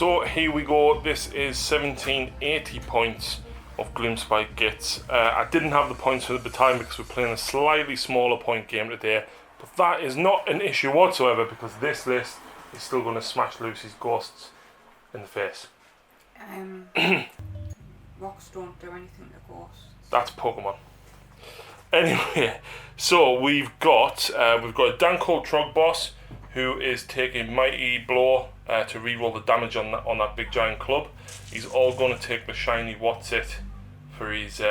So here we go. This is 1780 points of Gloomspite Gitz. I didn't have the points for the battalion because we're playing a slightly smaller point game today, but that is not an issue whatsoever because this list is still going to smash Lucy's ghosts in the face. Rocks don't do anything to ghosts. That's Pokemon. Anyway, so we've got a Danko Trog boss who is taking Mighty Blow to reroll the damage on that big giant club. He's all going to take the shiny What's It for his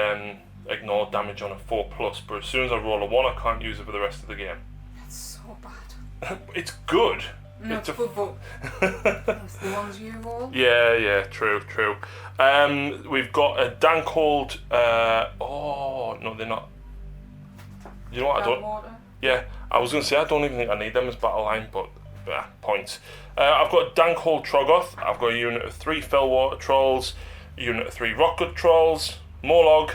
ignore damage on a 4+, but as soon as I roll a 1 I can't use it for the rest of the game. That's so bad. It's good. No, it's good, but it's the ones you roll. Yeah, true. We've got a Dankold, oh, no they're not. You know what, I don't... Water. Yeah, I was going to say I don't even think I need them as battle line, but points. I've got a Dankold Troggoth, I've got a unit of 3 Fellwater Trolls, a unit of 3 Rockgut Trolls, Morlog,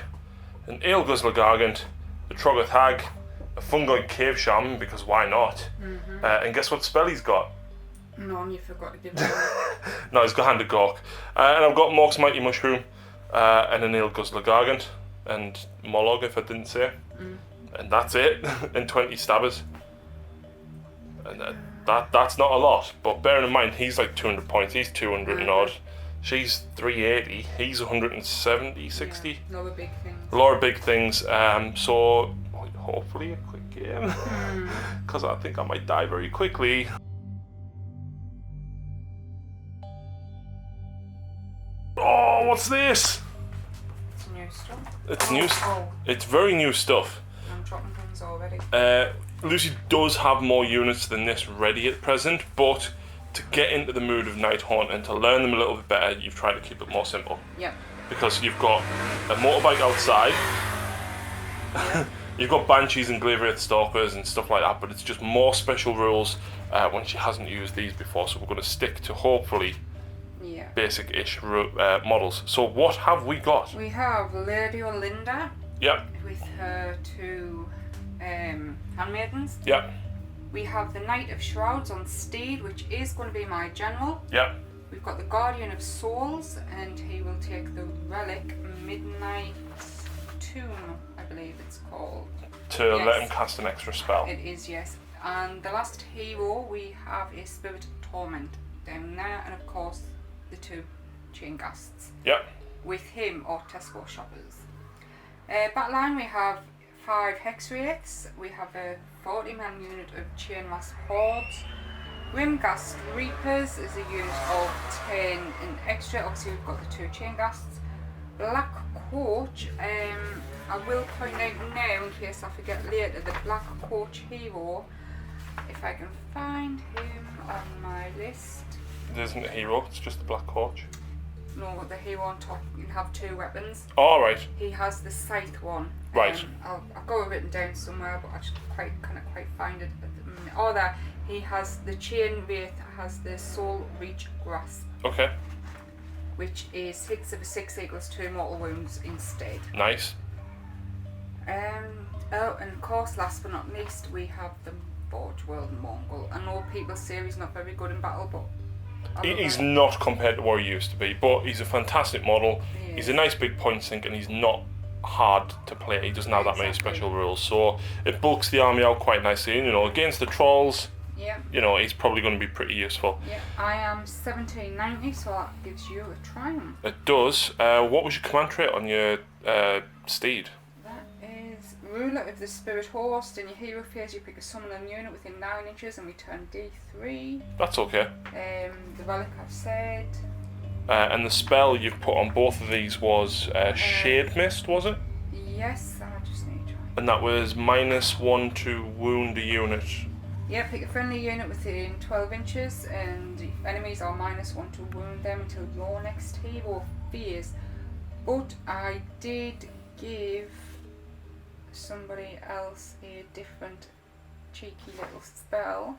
an Ale Guzzler Gargant, a Troggoth Hag, a Fungoid Cave Shaman, because why not? And guess what spell he's got? No, you forgot to give me No, he's got Hand of Gork. And I've got Mork's Mighty Mushroom, and an Ale Guzzler Gargant, and Morlog if I didn't say. And that's it, and 20 stabbers. And that's not a lot, but bearing in mind he's like 200 points, he's 200 and odd. She's 380, he's 170, 60. Yeah, a lot of big things. A lot of big things, so hopefully a quick game, because I think I might die very quickly. Oh, what's this? It's new stuff. It's new. It's very new stuff. I'm dropping things already. Lucy does have more units than this ready at present, but to get into the mood of Nighthaunt and to learn them a little bit better, you've tried to keep it more simple. Yep. Because you've got a motorbike outside, you've got Banshees and Glaveriath Stalkers and stuff like that, but it's just more special rules when she hasn't used these before, so we're going to stick to hopefully basic-ish models. So what have we got? We have Lady Olinda. Yep. With her 2 handmaidens. Yep. We have the Knight of Shrouds on Steed, which is going to be my general. Yep. We've got the Guardian of Souls, and he will take the Relic Midnight Tomb, I believe it's called. To let him cast an extra spell. It is, yes. And the last hero we have is Spirit of Torment down there, and of course the 2 Chain Ghasts. Yep. With him or Tesco shoppers. Battleline we have 5 Hex Wraiths, we have a 40-man unit of Chain Mass Hordes. Grimghast Reapers is a unit of 10 in extra, obviously we've got the 2 Chain Ghasts. Black Coach, I will point out now in case I forget later, the Black Coach hero, if I can find him on my list. There isn't a hero, it's just the Black Coach. No, the hero on top, you can have 2 weapons. Oh, right. He has the scythe one. Right. I've got it written down somewhere, but I just can't quite find it at the minute. Oh, there. He has the Chain Wraith, has the Soul Reach Grasp. Okay. Which is hits of a 6 equals 2 mortal wounds instead. Nice. Oh, and of course, last but not least, we have the Forge World Mongol. I know people say he's not very good in battle, but he's not compared to what he used to be, but he's a fantastic model. He's a nice big point sink, and he's not hard to play. He doesn't have that many special rules, so it bulks the army out quite nicely. And, against the trolls, he's probably going to be pretty useful. Yeah, I am 1790, so that gives you a triumph. It does. What was your command trait on your steed? That is Ruler of the Spirit Host. In your hero phase, you pick a summoning unit within 9 inches and return D3. That's okay. The relic I've said. And the spell you've put on both of these was Shade Mist, was it? Yes, I just need to try. And that was -1 to wound a unit. Yeah, pick a friendly unit within 12 inches, and enemies are -1 to wound them until your next hero phase. But I did give somebody else a different cheeky little spell.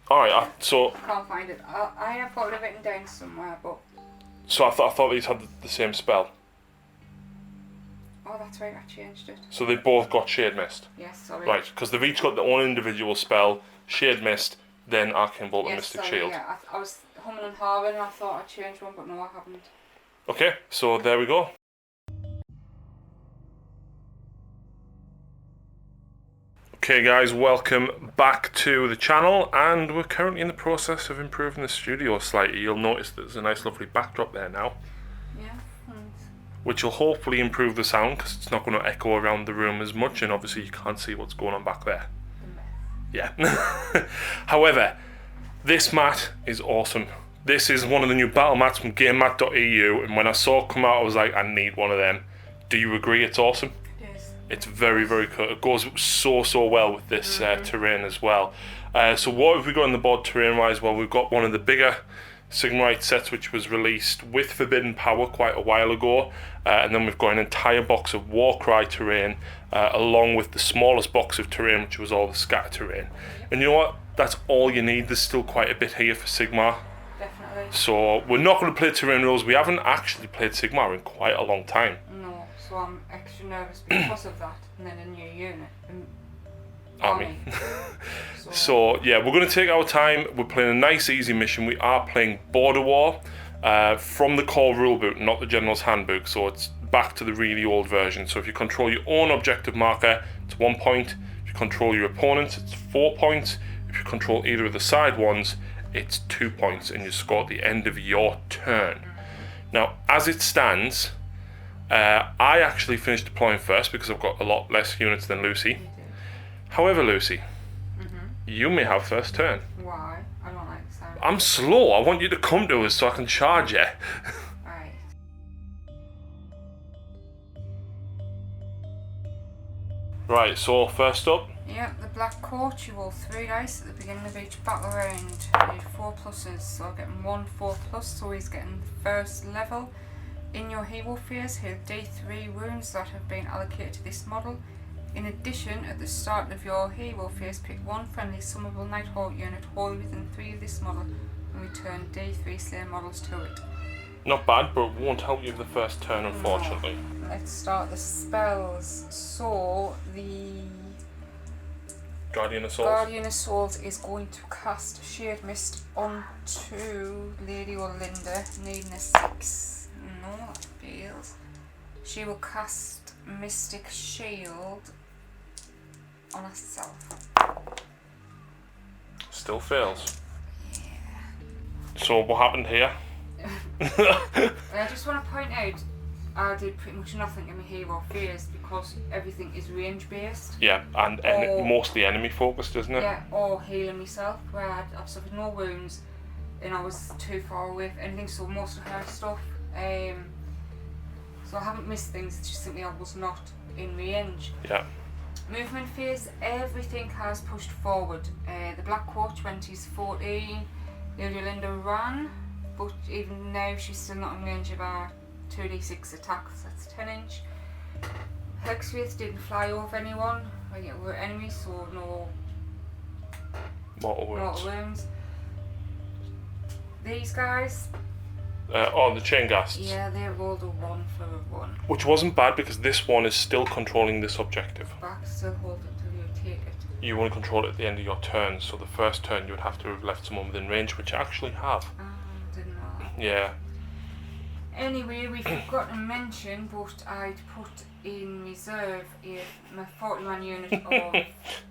Alright, so... I can't find it. I have got it written down somewhere, but... So I thought these had the same spell. Oh, that's right, I changed it. So they both got Shade Mist? Yes, sorry. Right, because they've each got their own individual spell, Shade Mist, then Arcane Bolt and Yes, Mystic sorry, Shield. Yeah, I was coming and having, and I thought I'd change one, but no, I haven't. Okay, so there we go. Okay guys, welcome back to the channel, and we're currently in the process of improving the studio slightly. You'll notice there's a nice lovely backdrop there now. Yeah, thanks. Which will hopefully improve the sound because it's not going to echo around the room as much, and obviously you can't see what's going on back there. Yeah. However, this mat is awesome. This is one of the new battle mats from GameMat.eu, and when I saw it come out I was like, I need one of them. Do you agree it's awesome? It's very, very cool. It goes so well with this terrain as well. So what have we got on the board terrain-wise? Well, we've got one of the bigger Sigmar sets which was released with Forbidden Power quite a while ago. And then we've got an entire box of Warcry terrain, along with the smallest box of terrain, which was all the scatter terrain. And you know what? That's all you need. There's still quite a bit here for Sigmar. Definitely. So we're not going to play terrain rules. We haven't actually played Sigmar in quite a long time. No, so I'm extra nervous because of that, and then a new unit. Army. So yeah, we're going to take our time. We're playing a nice easy mission. We are playing Border War from the core rulebook, not the General's Handbook, so it's back to the really old version. So if you control your own objective marker, it's 1 point. If you control your opponent, it's 4 points. If you control either of the side ones, it's 2 points, and you score at the end of your turn. Now, as it stands, I actually finished deploying first because I've got a lot less units than Lucy. However, Lucy, you may have first turn. Why? I don't like the sound. I'm slow. I want you to come to us so I can charge you. Right. Right, so first up. Yeah, the Black Court, you roll 3 dice at the beginning of each battle round. You need 4 pluses, so I'm getting 1 4 plus, so he's getting the first level. In your hero phase, hit D3 wounds that have been allocated to this model. In addition, at the start of your hero phase, pick one friendly summable Nighthaunt unit wholly within 3 of this model and return D3 slayer models to it. Not bad, but it won't help you for the first turn, unfortunately. No. Let's start the spells. So, the Guardian Assault. Guardian Assault is going to cast Shade Mist onto Lady Olinda, needing a 6. No, that fails. She will cast Mystic Shield on herself. Still fails. Yeah. So what happened here? I just want to point out, I did pretty much nothing in my hero phase because everything is range based. Yeah, and mostly enemy focused, isn't it? Yeah, or healing myself, where I've suffered no wounds and I was too far away for anything, so most of her stuff. So I haven't missed things, it's just simply I was not in range. Yeah. Movement phase, everything has pushed forward. The Black Court 20's 14, Lady Linda ran, but even now she's still not in range of our 2d6 attacks, that's 10 inch. Hexwraith didn't fly over anyone, we're enemies, so no Mortal wounds. wounds. These guys, the chain ghasts. yeah, they rolled a 1 for a 1. Which wasn't bad because this one is still controlling this objective. Back, still hold it till you take it. You want to control it at the end of your turn, so the first turn you would have to have left someone within range, which you actually have. Didn't know. Yeah. Anyway, we forgot to mention, but I'd put in reserve my 40-man unit of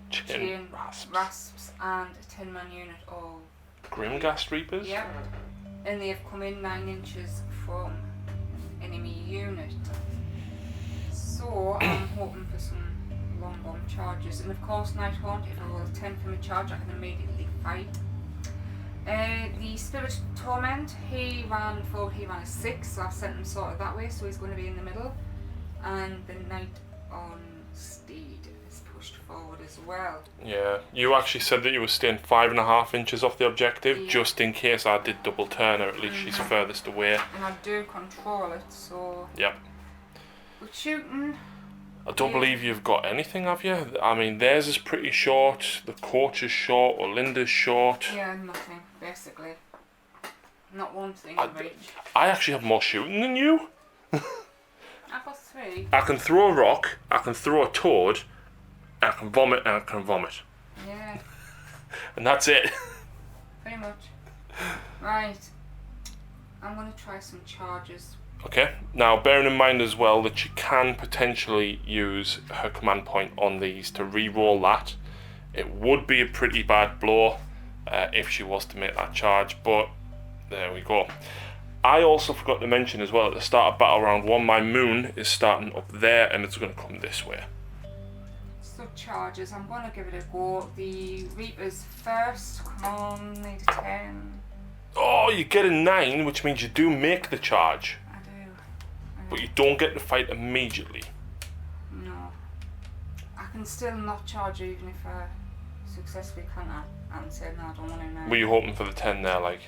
chain rasps and a 10-man unit of Grimghast Reapers? Yeah. And they've come in 9 inches from enemy unit. So I'm hoping for some long bomb charges. And of course, Nighthaunt, if I roll a 10 from a charge, I can immediately fight. The Spirit Torment, he ran a 6, so I've sent him sort of that way, so he's going to be in the middle. And the Knight on Steed is pushed forward as well. Yeah, you actually said that you were staying 5.5 inches off the objective, Yeah. just in case I did double turn, or at least she's furthest away. And I do control it, so... Yep. With shooting... I don't believe you've got anything, have you? I mean, theirs is pretty short, the Coach is short, or Linda's short. Yeah, nothing, basically. Not one thing in reach. I actually have more shooting than you. I've got 3. I can throw a rock, I can throw a toad, I can vomit, and I can vomit. Yeah, And that's it. pretty much. Right. I'm going to try some charges. Okay, now bearing in mind as well that she can potentially use her command point on these to re-roll that. It would be a pretty bad blow if she was to make that charge, but there we go. I also forgot to mention as well at the start of battle round 1, my moon is starting up there and it's going to come this way. So charges, I'm going to give it a go. The Reapers first, come on, need a 10. Oh, you get a 9, which means you do make the charge. I do. But you don't get to fight immediately. No. I can still not charge even if I successfully counter and say no, I don't want to now. Were you hoping for the 10 there, like?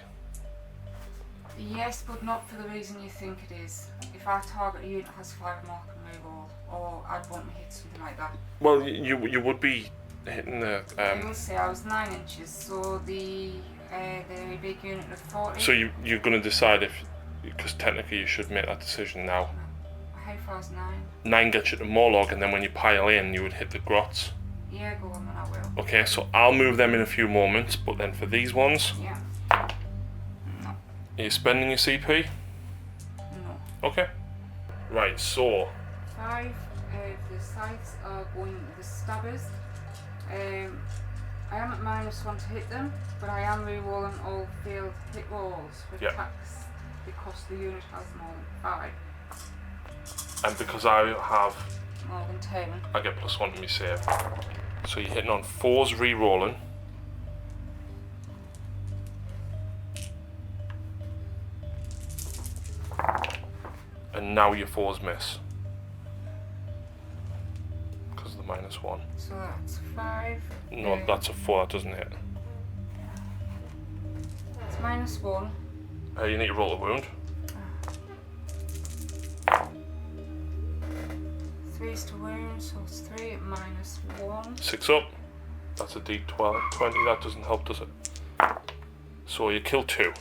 Yes, but not for the reason you think it is. If our target unit has 5 more, I can reroll, or I'd want to hit something like that. Well, you would be hitting the... I will say I was 9 inches, so the big unit of 40. So you're going to decide if... Because technically you should make that decision now. How far is 9? 9 gets you to Morlog, and then when you pile in, you would hit the grots. Yeah, go on, then I will. Okay, so I'll move them in a few moments, but then for these ones... Yeah. No. Are you spending your CP? No. Okay. Right, so... 5 the sights are going with the stabbers. I am at -1 to hit them, but I am re-rolling all failed hit rolls for attacks because the unit has more than 5. And because I have... More than 10. I get +1 to me save. So you're hitting on 4s re-rolling. And now your 4s miss. Because of the -1. So that's 5. No, that's a 4, that doesn't hit. It's -1. You need to roll a wound. 3's to wound, so it's 3 at -1. 6 up. That's a D12, 20, that doesn't help, does it? So you kill 2.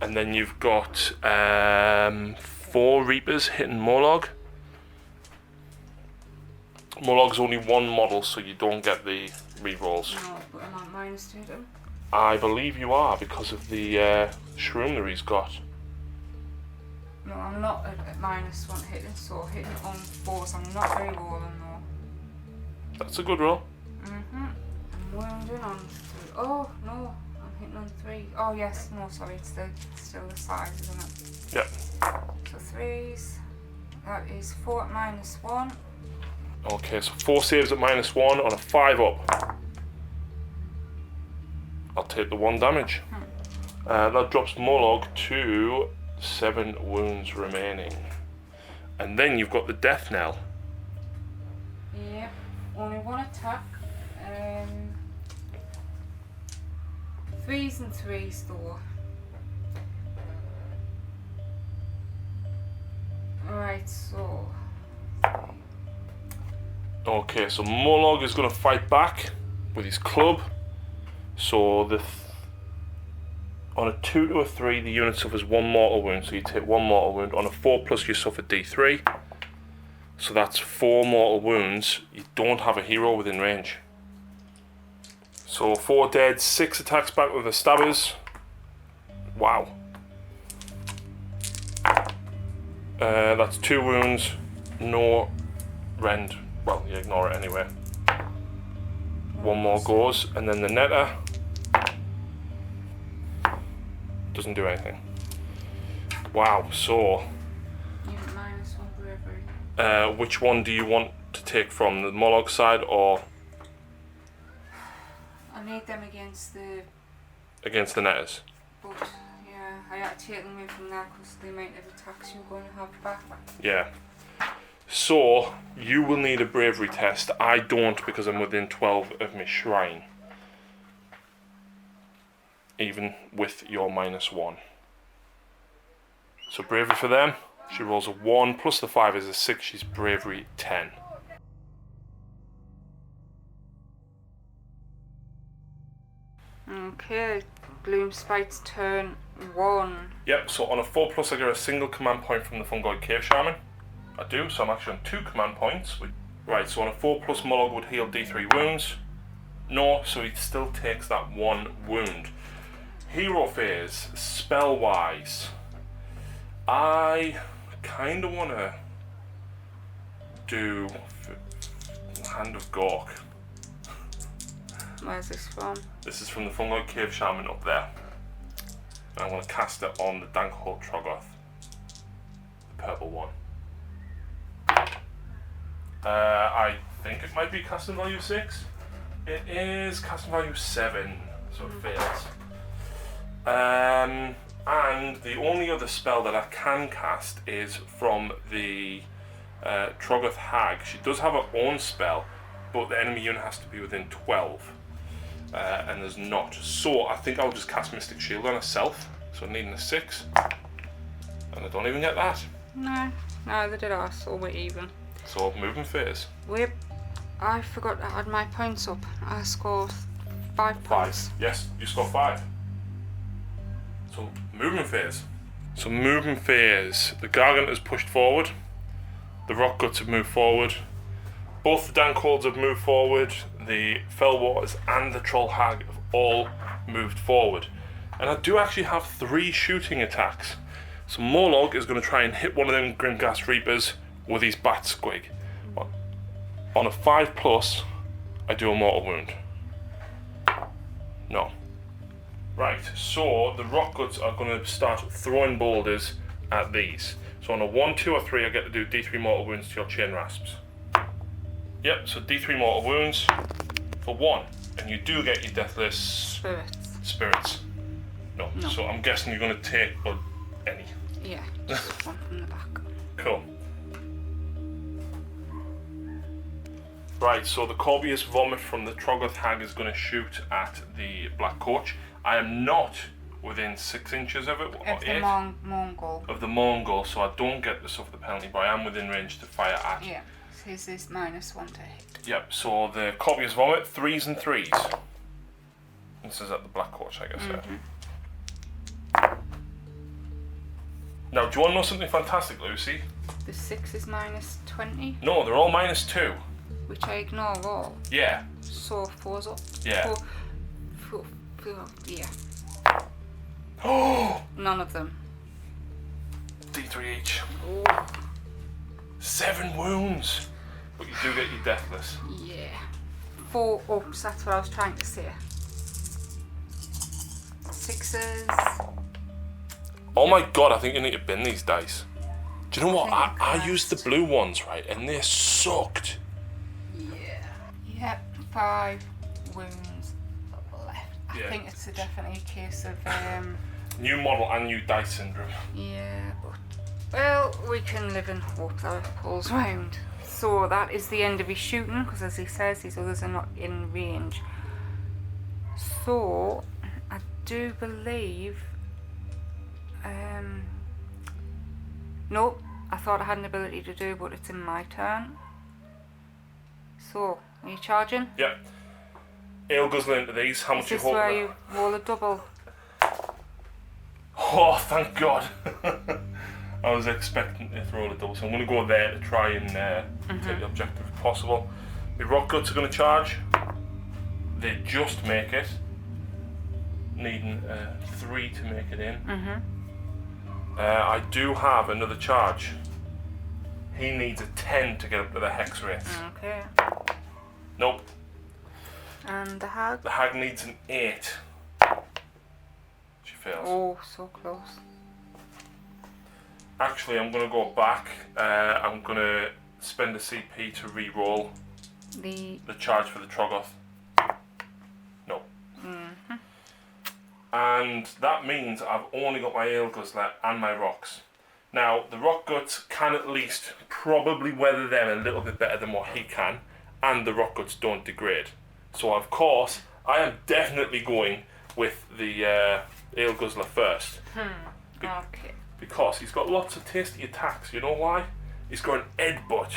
And then you've got 4 Reapers hitting Morlog. Morlog's only 1 model, so you don't get the rerolls. No, but I'm at -2 to them. I believe you are, because of the shroom that he's got. No, I'm not at -1 hitting, so hitting on 4s, I'm not very rolling though. That's a good roll. I'm wounding on 3. Oh, no, I'm hitting on 3. Oh, yes, no, sorry, it's still the size, isn't it? Yep. So 3s, that is 4 at -1. Okay, so 4 saves at -1 on a 5 up. I'll take the 1 damage. That drops Morlog to 7 wounds remaining. And then you've got the death knell. Yep, only 1 attack. 3s and 3s though. Alright, so... Okay, so Morlog is going to fight back with his club. So on a 2 to a 3, the unit suffers 1 mortal wound, so you take 1 mortal wound. On a 4+, you suffer D3. So that's 4 mortal wounds. You don't have a hero within range. So 4 dead, 6 attacks back with the stabbers. Wow. That's 2 wounds, no rend. Well, you ignore it anyway. 1 more goes, and then the netter doesn't do anything. Wow, so... You get -1 bravery. Which one do you want to take from? The Morlog side or... I need them against the... Against the netters? But, yeah, I had to take them away from that because the amount of attacks you're going to have back. Yeah. So, you will need a bravery test. I don't because I'm within 12 of my shrine. Even with your -1. So bravery for them. She rolls a 1 plus the 5 is a 6. She's bravery 10. Okay, Gloomspite's turn 1. Yep, so on a 4+, I get a single command point from the Fungoid Cave Shaman. I do, so I'm actually on 2 command points. Right, so on a 4+, Morlog would heal D3 wounds. No, so he still takes that 1 wound. Hero phase, spell-wise, I kind of want to do Hand of Gork. Where's this from? This is from the Fungoid Cave Shaman up there. And I want to cast it on the Dankhold Troggoth, the purple one. I think it might be casting value 6. It is casting value 7, so it fails. And the only other spell that I can cast is from the Troggoth Hag. She does have her own spell, but the enemy unit has to be within 12. And there's not. So I think I'll just cast Mystic Shield on herself. So needing a 6. And I don't even get that. No, they did ask, so we're even. So moving phase. I forgot to add my points up. I scored 5 points. 5. Yes, you score 5. So moving phase. So moving phase. The Gargant has pushed forward. The Rock Guts have moved forward. Both the Dankholds have moved forward. The Fell Waters and the Troll Hag have all moved forward. And I do actually have 3 shooting attacks. So Morlog is going to try and hit one of them Grimghast Reapers with his Bat Squig. On a 5+, I do a mortal wound. No. Right, so the Rock Guts are going to start throwing boulders at these. So on a 1, 2, or 3, I get to do D3 mortal wounds to your Chain Rasps. Yep, so D3 mortal wounds for 1. And you do get your Deathless Spirits. No. So I'm guessing you're going to take any. Yeah, just one from the back. Cool. Right, so the Corbius Vomit from the Troggoth Hag is going to shoot at the Black Coach. I am not within 6 inches of it, or of 8. The Mongol. Of the Mongol, so I don't get to suffer the penalty, but I am within range to fire at. Yeah, so his is -1 to hit. Yep, so the Corbius Vomit, 3s and 3s. This is at the Black Coach, I guess. Now, do you want to know something fantastic, Lucy? The 6 is -20. No, they're all -2. Which I ignore all. Yeah. So 4's up. Yeah. 4, yeah. Oh! None of them. D3 each. Oh. 7 wounds. But you do get your Deathless. Yeah. 4 ups, that's what I was trying to say. 6s. Oh my god, I think you need to bin these dice. Do you know what? I used the correct. blue ones, right? And they sucked. Yeah. Yep, 5 wounds left. I think it's definitely a case of New model and new dice syndrome. yeah, but well, we can live in hope that it pulls round. So that is the end of his shooting, because as he says, these others are not in range. So I do believe nope, I thought I had an ability to do, but it's in my turn. So, are you charging? Yep. Ale guzzle into these. How much you Is this holding? where you roll a double? Oh, thank God. I was expecting to throw a double, so I'm going to go there to try and take the objective if possible. The Rock Guts are going to charge. They just make it. Needing 3 to make it in. I do have another charge. He needs a 10 to get up to the Hex Wraith. Okay. Nope. And the hag? The Hag needs an 8. She fails. Oh, so close. Actually, I'm going to go back. I'm going to spend a CP to re-roll The charge for the Troggoth. No. And that means I've only got my Ale Guzzler and my rocks. Now, the Rock Guts can at least probably weather them a little bit better than what he can, and the Rock Guts don't degrade. So, of course, I am definitely going with the Ale Guzzler first. okay. Because he's got lots of tasty attacks. You know why? He's got an Headbutt.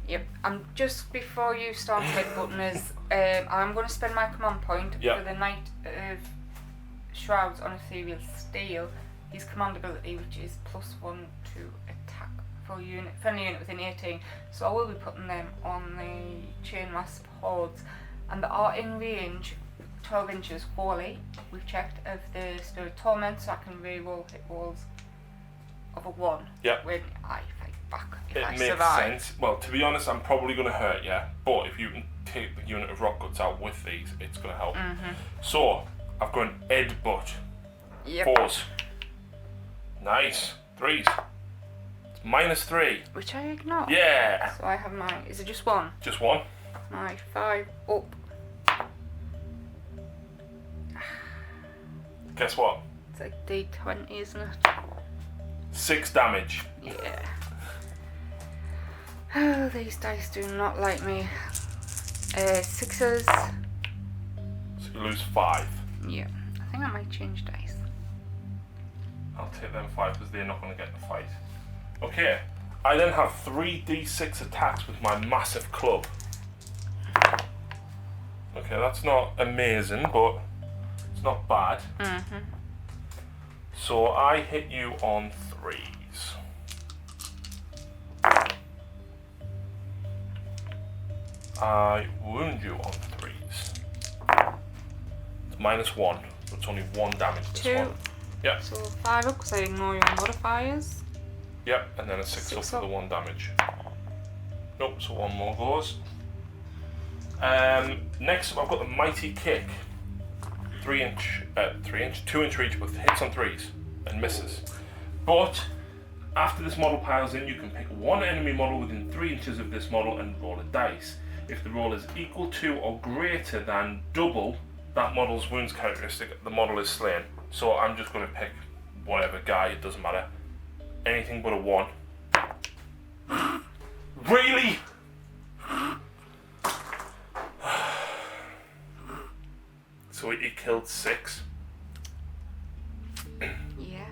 Yep. Just before you start headbutting us, I'm going to spend my command point for the Knight of Shrouds on Ethereal Steel. His command ability, which is +1 to attack for friendly unit within 18. So I will be putting them on the Chain Rasp Hordes, and they are in range 12 inches wholly. We've checked of the Spirit Torment, so I can reroll hit rolls of a 1 when I fight back. If I makes survive. sense. Well, to be honest, I'm probably going to hurt you, but if you can take the unit of rock guts out with these, it's going to help. So, I've gone Headbutt. Yep. 4s. Nice. 3s. It's -3. Which I ignore. Yeah. So I have my, is it just 1? Just 1. My 5 up. Guess what? It's like D20, isn't it? 6 damage. Yeah. Oh, these dice do not like me. 6s. So you lose 5. Yeah. I think I might change dice. I'll take them 5 because they're not going to get the fight. Okay. I then have 3d6 attacks with my massive club. Okay, that's not amazing, but it's not bad. So I hit you on 3s. I wound you on 3s. It's -1, so it's only 1 damage this 2. one. Yeah. So 5 up because I ignore your modifiers. Yep, and then a 6 up for the 1 damage. Nope, so 1 more goes. Next up I've got the Mighty Kick. 2 inch reach with hits on 3s and misses. But after this model piles in, you can pick 1 enemy model within 3 inches of this model and roll a dice. If the roll is equal to or greater than double that model's wounds characteristic, the model is slain. So I'm just going to pick whatever guy, it doesn't matter. Anything but a 1. Really? So he killed 6. Yeah.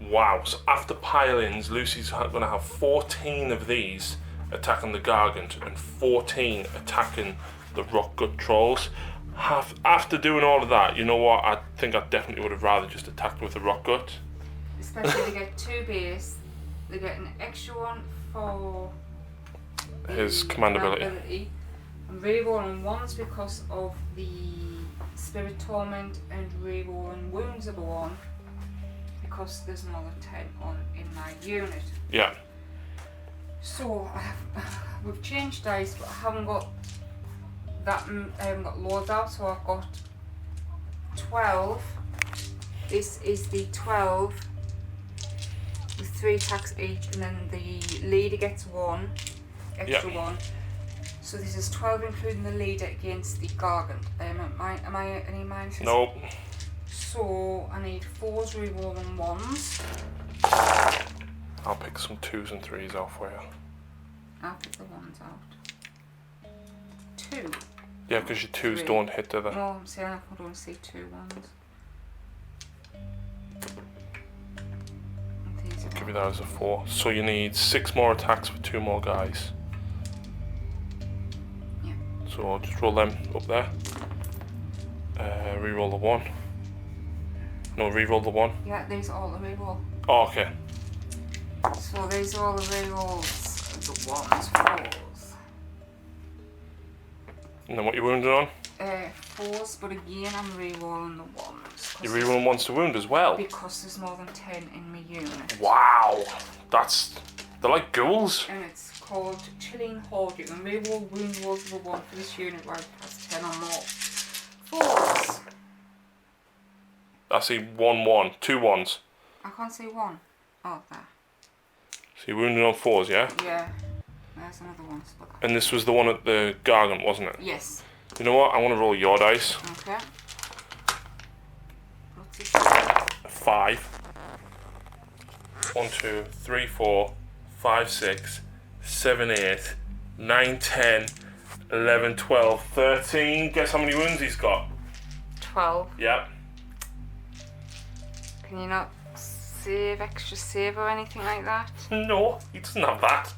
Wow, so after pile-ins, Lucy's going to have 14 of these attacking the Gargant and 14 attacking the Rock Gut Trolls. After doing all of that, you know what, I think I definitely would have rather just attacked with the Rock Gut. Especially they get 2 base, they get an extra 1 for His command ability. And rerolling 1s because of the Spirit Torment, and rerolling wounds of a 1 because there's another 10 on in my unit. Yeah. So we've changed dice, but I haven't got that. I haven't got loads out, so I've got 12. This is the 12 with 3 attacks each, and then the leader gets 1 extra 1. So this is 12 including the leader against the Gargant. Am I any minuses? Nope. So I need 4s rerolling 1s. I'll pick some 2s and 3s out for you. I'll pick the 1s out. 2. Yeah, because your 2s 3. don't hit, do they? No, I'm saying I can only see 2 1s. I'll give you that as a 4. So you need 6 more attacks with 2 more guys. Yeah. So I'll just roll them up there. Reroll the 1. No, reroll the 1. Yeah, these are all the reroll. Oh, okay. So these are all the rerolls. The 1s, 4s. And then what you wounded on? 4s, but again I'm rerolling the 1s. You're rerolling 1s to wound as well? Because there's more than 10 in my unit. Wow! They're like ghouls. And it's called Chilling Horde. You can reroll wound rolls of a 1 for this unit where it has 10 or more. 4s. I see 1 1, 2 1s. I can't see 1. Oh, there. So you're wounded on 4s, yeah? Yeah. There's another one. And this was the one at the Gargant, wasn't it? Yes. You know what? I want to roll your dice. Okay. What's this? 5. 1, 2, 3, 4, 5, 6, 7, 8, 9, 10, 11, 12, 13. Guess how many wounds he's got? 12. Yep. Can you not extra save or anything like that? No, he doesn't have that.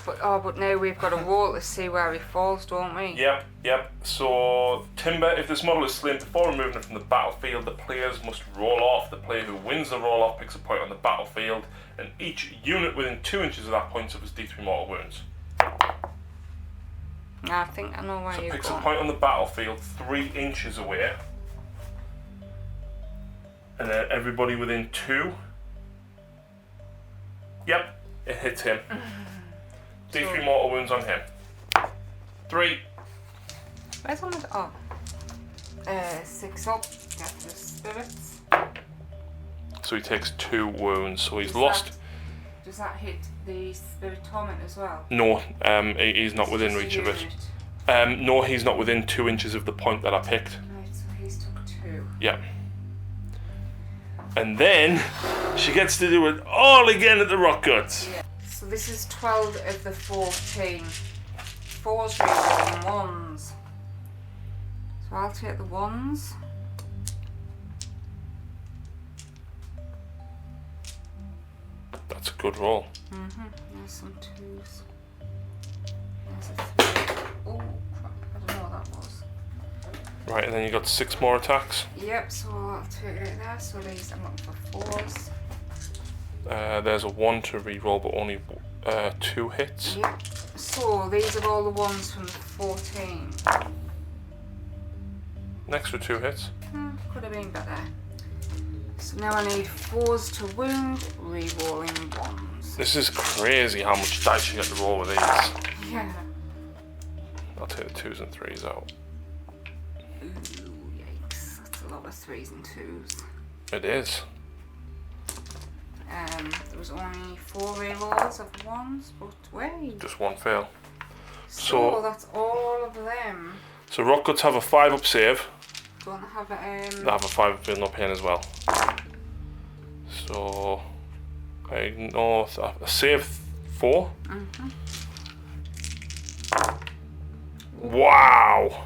But now we've got a roll to see where he falls, don't we? Yep. So, Timber, if this model is slain before removing it from the battlefield, the players must roll off. The player who wins the roll off picks a point on the battlefield, and each unit within 2 inches of that point suffers D3 mortal wounds. I think I know where So you're picks going. a point on the battlefield 3 inches away. And then everybody within 2. Yep, it hits him. D3 mortal wounds on him. 3. Where's one of the... Oh. 6 up. Deathless spirits. So he takes 2 wounds, so he's Does lost. Does that hit the spirit torment as well? No, he's not within reach of it. No, he's not within 2 inches of the point that I picked. Right, so he's took 2. Yeah. And then she gets to do it all again at the rock guts. Yeah. So this is 12 of the 14. 4s, rerolling 1s. So I'll take the 1s. That's a good roll. There's some 2s. There's a 3. Oh crap, I don't know what that was. Right, and then you got 6 more attacks. Yep, so I'll take it there. So these I'm looking for 4s. There's a 1 to re-roll, but only 2 hits. Yep. So these are all the ones from the 14. Next for 2 hits. Could have been better. So now I need 4s to wound, re-rolling 1s. This is crazy how much dice you get to roll with these. Yeah. I'll take the 2s and 3s out. Ooh, yikes. That's a lot of 3s and 2s. It is. There was only 4 re-rolls of 1s, but wait. Just 1 fail. So that's all of them. So rock guts have a 5 up save. Don't have They have a 5 up feel no pain as well. So I know a save 4. Wow.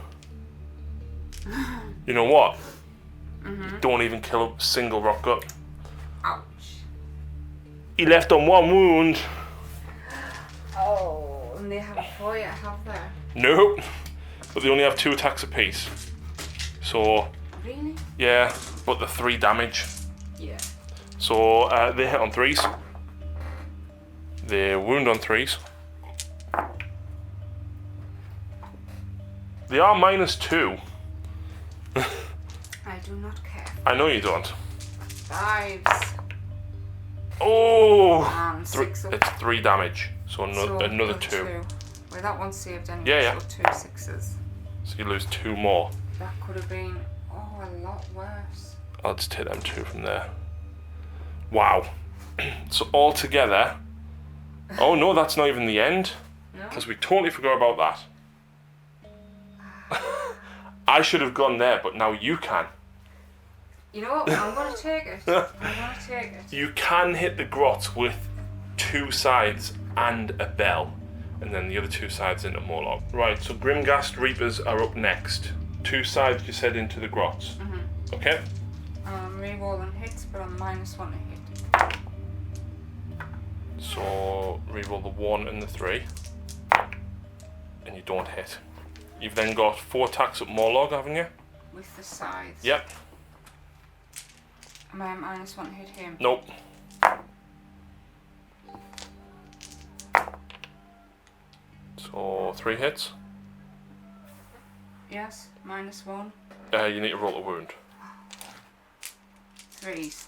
You know what? Don't even kill a single rock gut. Ouch. He left on 1 wound. Oh, and they haven't quite have they? Nope. But they only have 2 attacks apiece. So Really? yeah, but the 3 damage. Yeah. So they hit on 3s. They wound on 3s. They are -2. I do not care. I know you don't. 5s. Oh! And 6 up. It's 3 damage. So So another 2. Well, that one saved anyway. Yeah. So 2 6s. So you lose 2 more. That could have been a lot worse. I'll just take them 2 from there. Wow. So all together. Oh no, that's not even the end. No. Because we totally forgot about that. I should have gone there, but now you can. You know what? I'm gonna take it. I'm gonna take it. You can hit the grot with 2 sides and a bell, and then the other 2 sides into Morlock. Right, so Grimghast Reapers are up next. 2 sides you said into the grots. Okay? Rerolling hits, but I'm -1 to hit. So reroll the 1 and the 3, and you don't hit. You've then got 4 attacks at Morlock, haven't you? With the sides. Yep. Am I -1 to hit him? Nope. So 3 hits. Yes, -1. You need to roll a wound. 3s.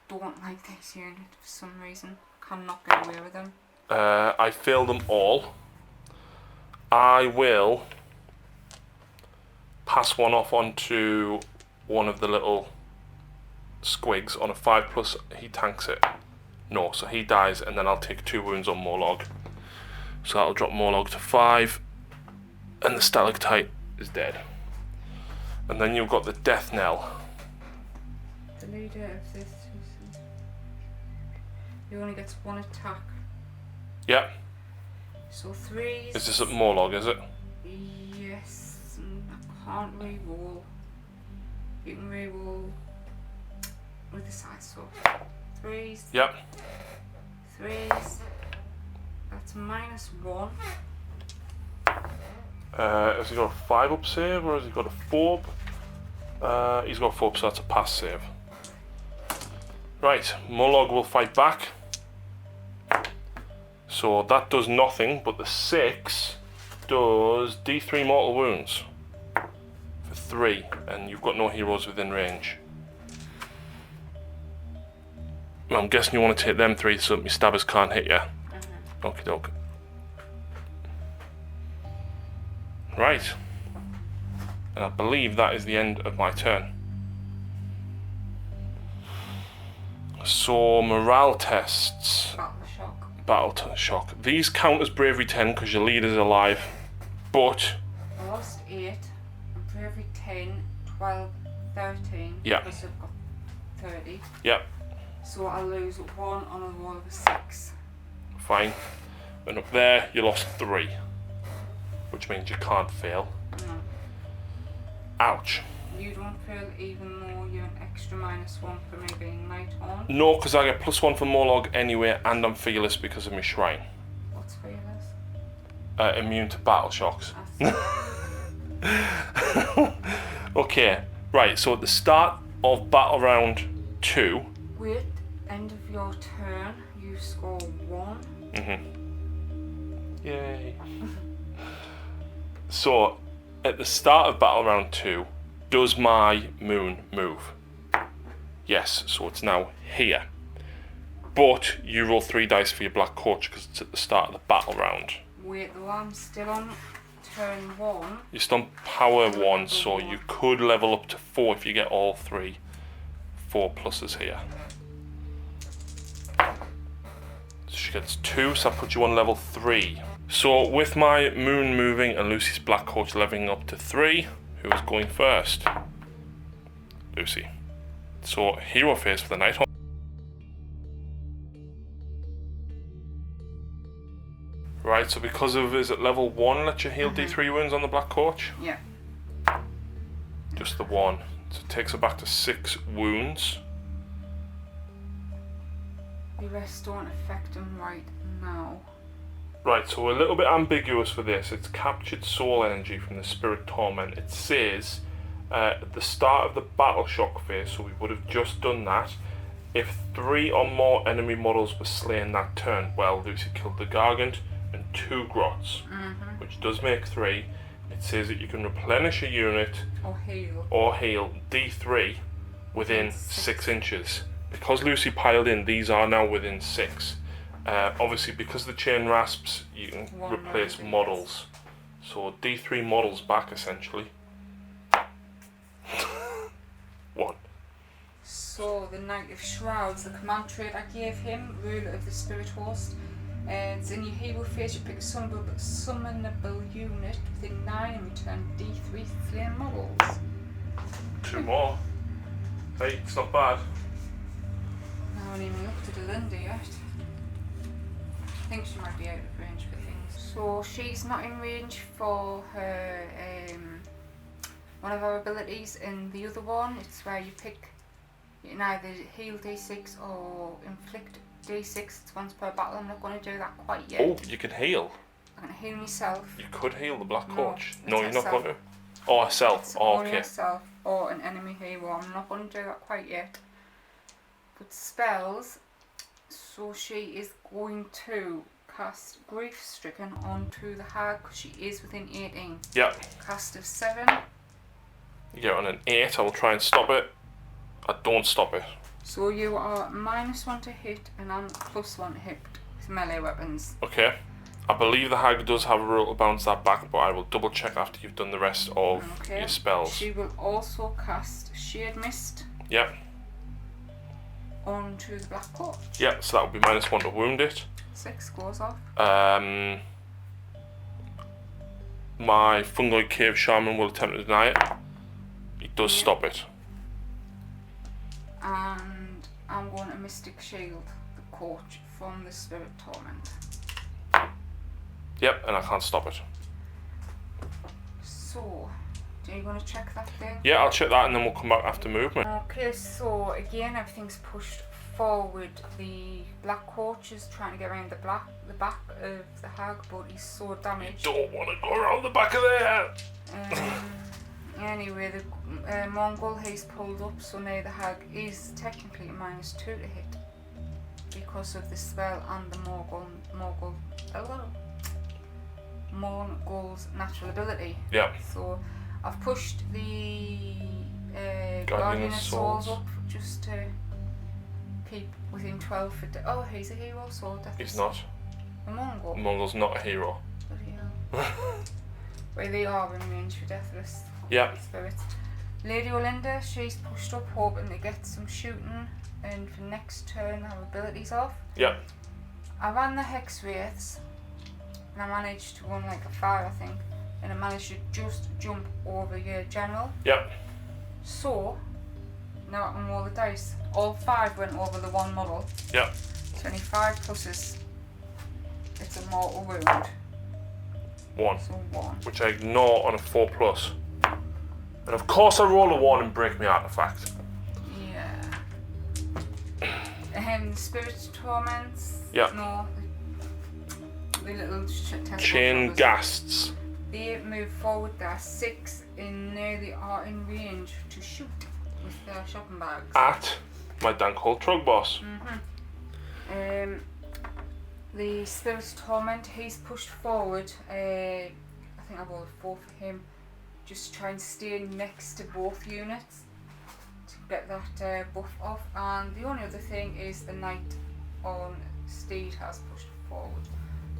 Don't like this unit for some reason. Cannot get away with them. I failed them all. I will pass 1 off onto one of the little squigs on a 5+. He tanks it. No, so he dies, and then I'll take 2 wounds on Morlog. So that'll drop Morlog to 5, and the stalactite is dead. And then you've got the death knell. The leader of this. He only gets 1 attack. Yep. So 3s. Is this at Morlog, is it? Yes. I can't re-roll. You can re-roll with the side sword. 3s. Yep. 3s. That's -1. Has he got a 5 up save, or has he got a 4 up? He's got a 4 up, so that's a pass save. Right, Morlog will fight back. So that does nothing, but the 6 does D3 mortal wounds for 3, and you've got no heroes within range. Well, I'm guessing you want to take them 3 so that my stabbers can't hit you. Okie doke. Right. And I believe that is the end of my turn. So, morale tests. Battle shock. These count as bravery 10 because your leader's alive, but... I lost 8, bravery 10, 12, 13, yeah. because I've got 30. Yep. So I'll lose 1 on a roll of a 6. Fine. And up there, you lost 3, which means you can't fail. No. Ouch. You don't fail even though you're an extra -1 for me being Nighthaunt? No, because I get +1 for Morlog anyway, and I'm fearless because of my shrine. What's fearless? Immune to battle shocks. Okay, right, so at the start of battle round 2... Wait, end of your turn, you score 1. Yay. So, at the start of battle round 2, does my moon move? Yes, so it's now here. But you roll 3 dice for your black coach because it's at the start of the battle round. Wait, though, I'm still on turn 1. You're still on power 1, so you could level up to 4 if you get all 3 4 pluses here. So she gets 2, so that puts you on level 3. So with my moon moving and Lucy's black coach leveling up to 3, who is going first? Lucy. So hero phase for the Nighthaunt. Right, so because of, is it level 1 let you heal D3 wounds on the black coach? Yeah. Just the 1. So it takes her back to 6 wounds. The rest don't affect him right now. Right, so we're a little bit ambiguous for this. It's captured soul energy from the spirit torment. It says at the start of the battle shock phase, so we would have just done that, if 3 or more enemy models were slain that turn, well, Lucy killed the Gargant and 2 Grots, which does make 3. It says that you can replenish a unit or heal D3 within 6 inches. Because Lucy piled in, these are now within 6. Obviously, because of the chain rasps, you can replace models. So D3 models back, essentially. 1. So the Knight of Shrouds, the command trait I gave him, ruler of the spirit host. It's in your hero phase, you pick a summonable unit within 9 and return D3 slain models. 2 more. Hey, it's not bad. I haven't even looked at Linda yet. I think she might be out of range for things. So she's not in range for her one of her abilities. In the other one, it's where you pick, you can either heal D6 or inflict D6. It's once per battle. I'm not going to do that quite yet. Oh, you can heal. I'm going to heal myself. You could heal the black coach. No, you're not going to. Oh, herself. It's oh, only okay. herself or an enemy hero. I'm not going to do that quite yet. But spells, so she is going to cast Grief Stricken onto the hag because she is within 18. Yep. Cast of 7. You get on an 8, I will try and stop it. I don't stop it. So you are -1 to hit and I'm +1 to hit with melee weapons. Okay. I believe the hag does have a rule to bounce that back, but I will double check after you've done the rest of your spells. She will also cast Shade Mist. Yep. Onto the black coach. Yep, so that would be -1 to wound it. 6 goes off. My Fungoid Cave Shaman will attempt to deny it. It does stop it. And I'm going to Mystic Shield the coach from the Spirit Torment. Yep, and I can't stop it. So, are you going to check that thing? Yeah, I'll check that and then we'll come back after movement. Okay, so again everything's pushed forward. The black coach is trying to get around the back of the hag, but he's so damaged. Don't want to go around the back of there. Anyway, the Mongol he's pulled up, so now the hag is technically a -2 to hit Mongol's natural ability. Yeah. So I've pushed the Guardian of Souls up just to keep within 12 for... Oh, he's a hero, so that's... He's not. A Mongol? Mongol's not a hero. Bloody hell. Well, they are in range for Deathless Spirits. Lady Olinda, she's pushed up hoping to get some shooting and for next turn have abilities off. Yeah. I ran the Hex Wraiths and I managed to run like a fire, I think, and I managed to just jump over your general. Yeah. So now I can roll the dice. All 5 went over the one model. Yeah. 25 pluses. It's a mortal wound. 1. So 1. Which I ignore on a 4+. And of course I roll a 1 and break my artifact. Yeah. Spirit Torments. Yeah. No. The little Chain Ghasts. They move forward. They're 6 in there. They are in range to shoot with their shopping bags. At my Dankhold Trug Boss. The Spirit Torment, he's pushed forward. I think I rolled a 4 for him. Just try and stay next to both units to get that buff off. And the only other thing is the Knight on Steed has pushed forward.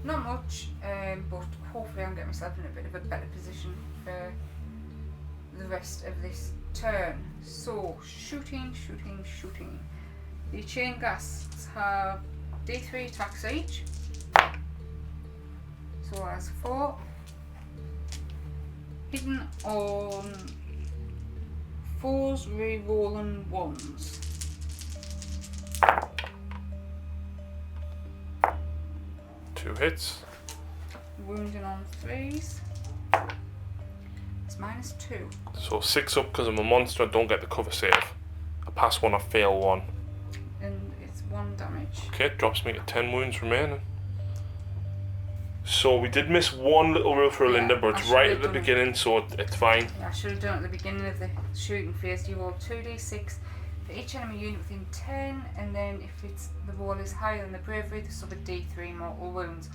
Not much, but hopefully I'm getting myself in a bit of a better position for the rest of this turn. So, shooting. The Chain Ghasts have D3 attacks each. So that's 4. Hidden on 4s, re-rolling 1s. Two hits. Wounding on 3s. It's -2. So 6 up because I'm a monster, I don't get the cover save. I pass 1, I fail 1. And it's 1 damage. Okay, drops me to 10 wounds remaining. So we did miss one little roll for Linda, but it's right at the beginning, so it's fine. Yeah, I should have done it at the beginning of the shooting phase. You roll 2d6 for each enemy unit within 10, and then if it's the roll is higher than the bravery, they suffer d3 mortal wounds.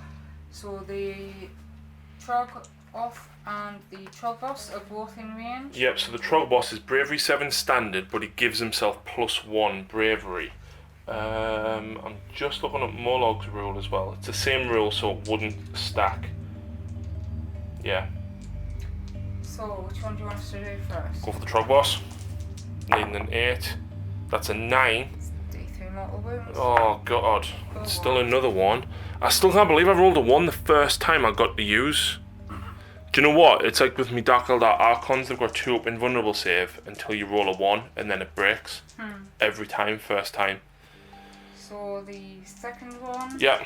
So the Trog off and the Trog boss are both in range. Yep, so the Trog boss is bravery 7 standard, but he gives himself +1 bravery. I'm just looking at Morlog's rule as well. It's the same rule, so it wouldn't stack. Yeah. So, which one do you want us to do first? Go for the Trog boss. Needing an 8. That's a 9. D3 mortal wounds. Oh god. It's still another 1. I still can't believe I rolled a 1 the first time I got to use. Do you know what? It's like with me Dark Eldar Archons, they've got 2 up invulnerable save until you roll a 1 and then it breaks. Every time, first time. So the second one? Yeah.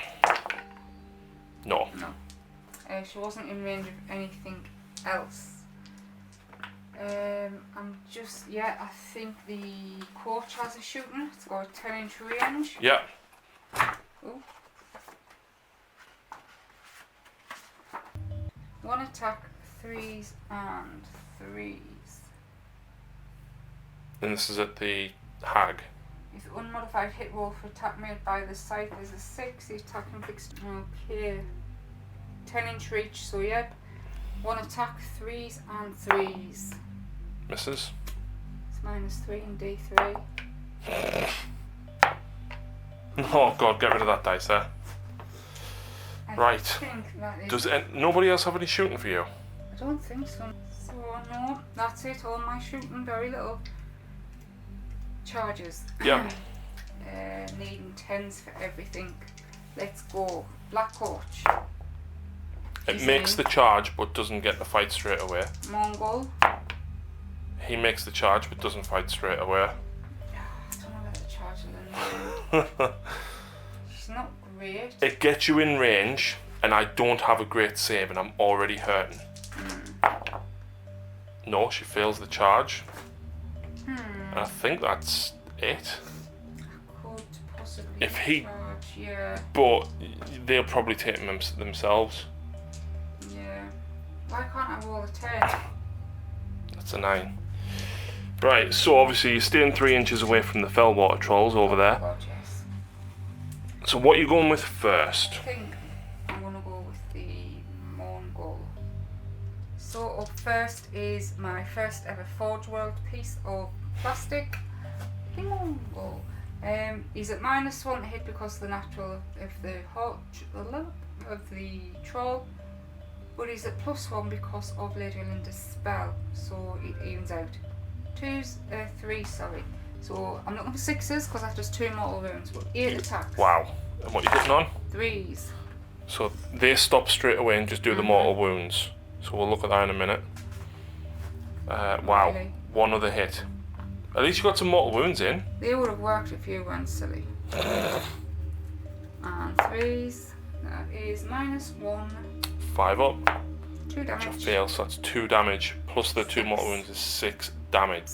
No. She wasn't in range of anything else. I think the Quartz has a shooting. It's got a 10-inch range. Yeah. Ooh. 1 attack, 3s and 3s. And this is at the Hag. If unmodified hit roll for attack made by the scythe is a 6, the attack inflicts. Okay. 10-inch reach, so yep. 1 attack, 3s and 3s. Misses. It's -3 and D3. Oh god, get rid of that dice there. I think that is. Does nobody else have any shooting for you? I don't think so. So no, that's it. All my shooting, very little charges. Yeah. Needing 10s for everything. Let's go. Black Coach. It makes the charge but doesn't get the fight straight away. Mongol. He makes the charge but doesn't fight straight away. I don't know about the charge of the She's not great. It gets you in range and I don't have a great save and I'm already hurting. No, she fails the charge. And I think that's it. I could possibly if he charge, yeah. But they'll probably take them themselves. Yeah. Why can't I roll a 10? That's a 9. Right, so obviously you're staying 3 inches away from the Fellwater Trolls over there. God, yes. So what are you going with first? I think I'm going to go with the Mongol. So up first is my first ever Forge World piece of plastic. Bingo! He's at -1 to hit because of the natural of the troll, but he's at +1 because of Lady Linda's spell, so it evens out. 3, sorry. So I'm looking for 6s because that does 2 mortal wounds, but 8 attacks. Wow. And what are you hitting on? 3s. So they stop straight away and just do the mortal wounds. So we'll look at that in a minute. Wow. Really? 1 other hit. At least you got some mortal wounds in. They would have worked if you weren't silly. And 3s. That is -1. 5 up. 2 damage. Which fails, so that's 2 damage. Plus the 2 mortal wounds is 6 damage.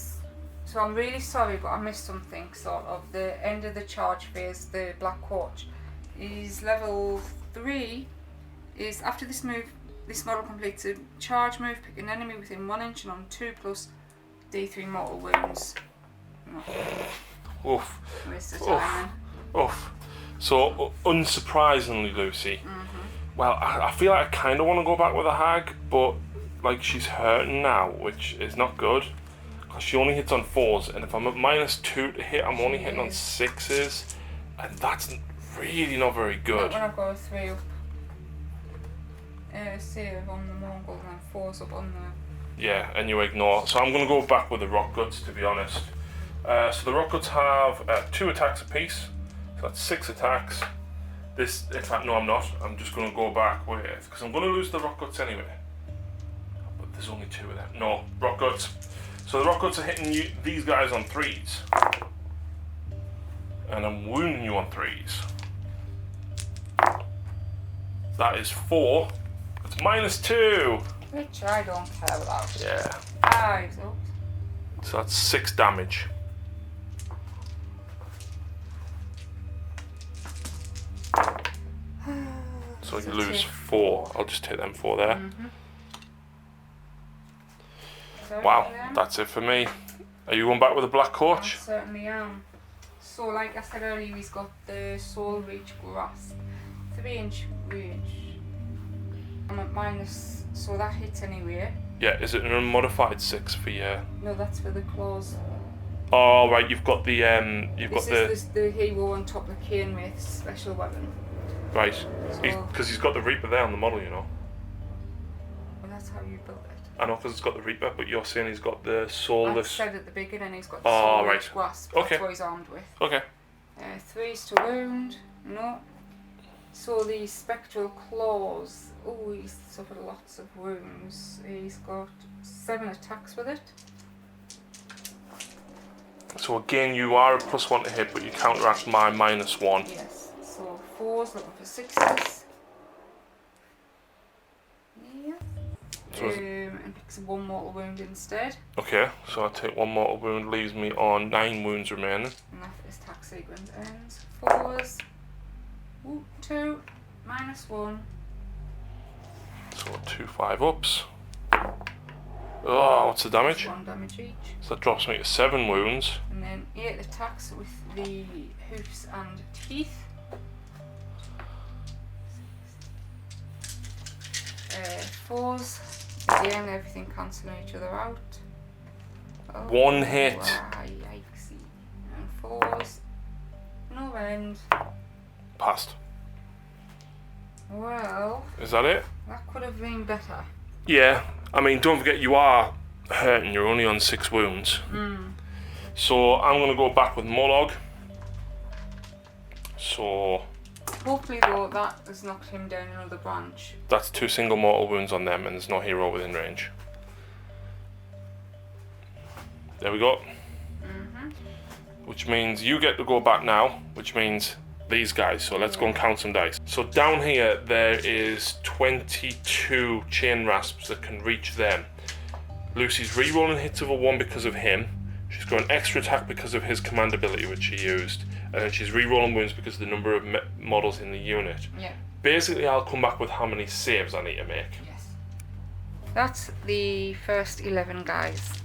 So I'm really sorry, but I missed something. Sort of the end of the charge phase, the Black Quartz is level 3. Is after this move, this model completes a charge move. Pick an enemy within 1 inch and on 2 plus D3 mortal wounds. Oof. Waste of time. Oof. So unsurprisingly, Lucy. Well, I feel like I kind of want to go back with a hag, but like she's hurting now, which is not good. Because she only hits on 4s, and if I'm at -2 to hit, I'm only hitting on 6s, and that's really not very good. When I've got a 3 up, save on the Mongol and then 4s up on the. Yeah, and you ignore. So I'm going to go back with the Rock Guts, to be honest. So the Rock Guts have 2 attacks apiece, so that's 6 attacks. This, in fact, no, I'm not. I'm just going to go back with, because I'm going to lose the Rock Guts anyway. But there's only 2 of them. No, Rock Guts. So the Rock Guts are hitting you, these guys on 3s. And I'm wounding you on 3s. That is 4. It's -2. Which I don't care about. Yeah. 5 up. So that's 6 damage. So you lose 4. I'll just take them 4 there. Wow, that's it for me. Are you going back with a Black Coach? I certainly am. So like I said earlier, he's got the Soul Reach Grasp. 3-inch range. I'm at minus, so that hits anyway. Yeah, is it an unmodified 6 for you? No, that's for the claws. Oh right, you've got the This is the hero on top of the Cane Wraith's special weapon. Right, So, because he's got the Reaper there on the model, you know. Well, that's how you built it. I know, because it's got the Reaper, but you're saying he's got the I soulless. said at the beginning he's got the Oh, Soul right. Reach Grasp. Okay. That's what he's armed with. Okay. 3s to wound. No. So the Spectral Claws. Oh, he's suffered lots of wounds. He's got 7 attacks with it. So again, you are a +1 to hit, but you counteract my -1. Yes. So 4s looking for 6s. Yeah. So And picks 1 mortal wound instead. okay, so I take 1 mortal wound, leaves me on 9 wounds remaining. And that is attack sequence ends. 4s. Ooh, 2. -1. So 2 5-ups. Oh, what's the damage? 1 damage each. So that drops me to 7 wounds. And then 8 attacks with the hoofs and teeth. 4s. Again, everything cancelling each other out. Oh, 1 hit. Yikesy. And 4s. No end. Passed. Well, Is that it? that could have been better. Yeah. I mean, don't forget you are hurting. You're only on 6 wounds. So I'm going to go back with Morlog. So Hopefully, though, that has knocked him down another branch. that's 2 single mortal wounds on them, and there's no hero within range. There we go. Which means you get to go back now, which means these guys. So let's go and count some dice. So down here, there is 22 chain rasps that can reach them. Lucy's re-rolling hits of a 1 because of him. She's got an extra attack because of his command ability, which she used. And then she's re-rolling wounds because of the number of models in the unit. Yeah. Basically, I'll come back with how many saves I need to make. Yes. That's the first 11 guys.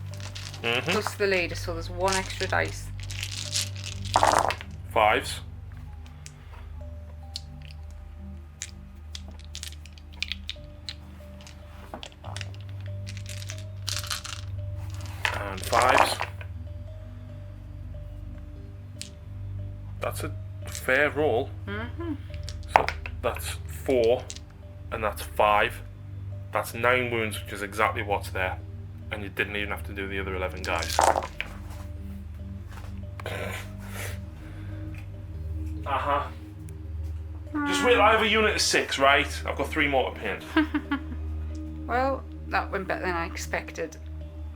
Plus the leader, so there's 1 extra dice. 5s. and 5s. That's a fair roll. So that's 4, and that's 5. That's 9 wounds, which is exactly what's there. And you didn't even have to do the other 11 guys. Just wait, I have a unit of 6, right? I've got 3 more to paint. Well, that went better than I expected.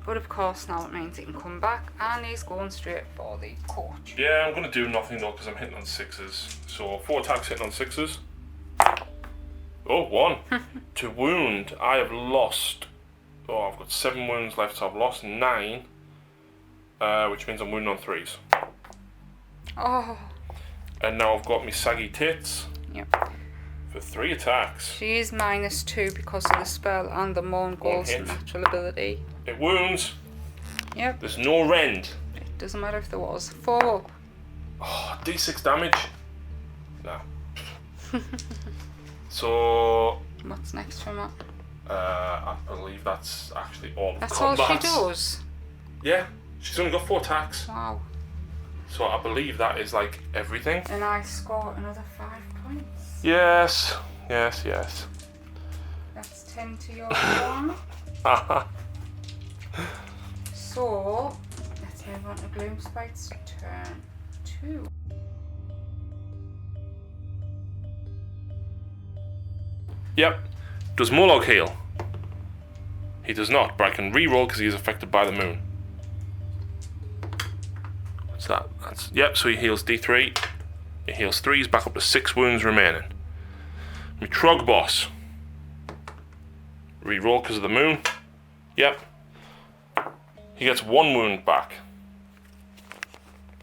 But of course now it means he can come back and he's going straight for the coach. Yeah, I'm going to do nothing though because I'm hitting on 6s. So 4 attacks hitting on 6s. Oh, 1. To wound, I have lost... Oh, I've got 7 wounds left, so I've lost 9. Which means I'm wounding on 3s. Oh. And now I've got my saggy tits. Yep. For 3 attacks. She is -2 because of the spell and the Mongol's natural ability. It wounds. Yep. There's no rend. It doesn't matter if there was. 4 up. Oh, D6 damage. No. So... What's next from that? I believe that's actually all of That's combat. all she does? Yeah. She's only got 4 attacks. Wow. So I believe that is like everything. And I score another 5 points. Yes. Yes, yes. That's 10 to your 1. So, let's move on to Gloomspite's turn 2. Yep. Does Morlog heal? He does not, but I can re-roll because he is affected by the moon. What's that? Yep, so he heals D3. He heals 3, he's back up to 6 wounds remaining. My Trog boss. Re-roll because of the moon. Yep. He gets 1 wound back.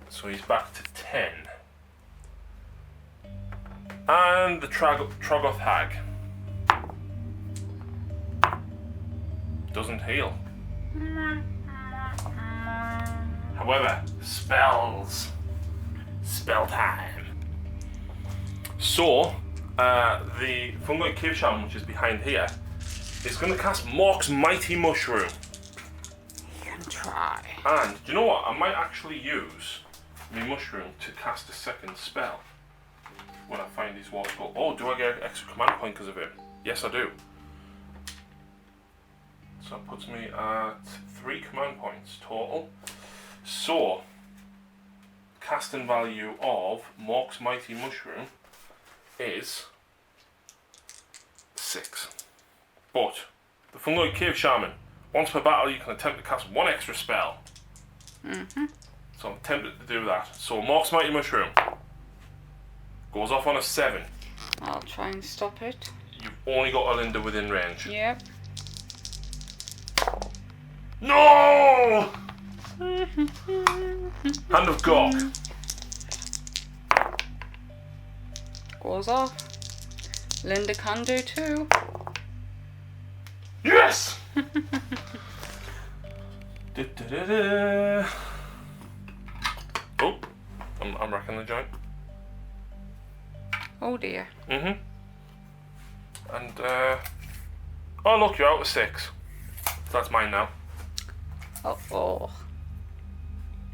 So he's back to 10. And the Troggoth Hag. Doesn't heal. However, spells. Spell time. So, the Fungoid Cave Shaman, which is behind here, is going to cast Mork's Mighty Mushroom. You can try. And, do you know what? I might actually use my mushroom to cast a second spell when I find these walls. Oh, do I get an extra command point because of it? Yes, I do. So that puts me at 3 command points total. So, casting value of Mork's Mighty Mushroom is 6. But, the Fungoid Cave Shaman, once per battle you can attempt to cast 1 extra spell. So I'm tempted to do that. So Mork's Mighty Mushroom goes off on a 7. I'll try and stop it. You've only got Olinda within range. Yep. No! Hand of Gok. Goes off. Linda can do too. Yes! Da-da-da-da. Oh, I'm wrecking the joint. Oh dear. And oh look, you're out of 6. That's mine now. Oh.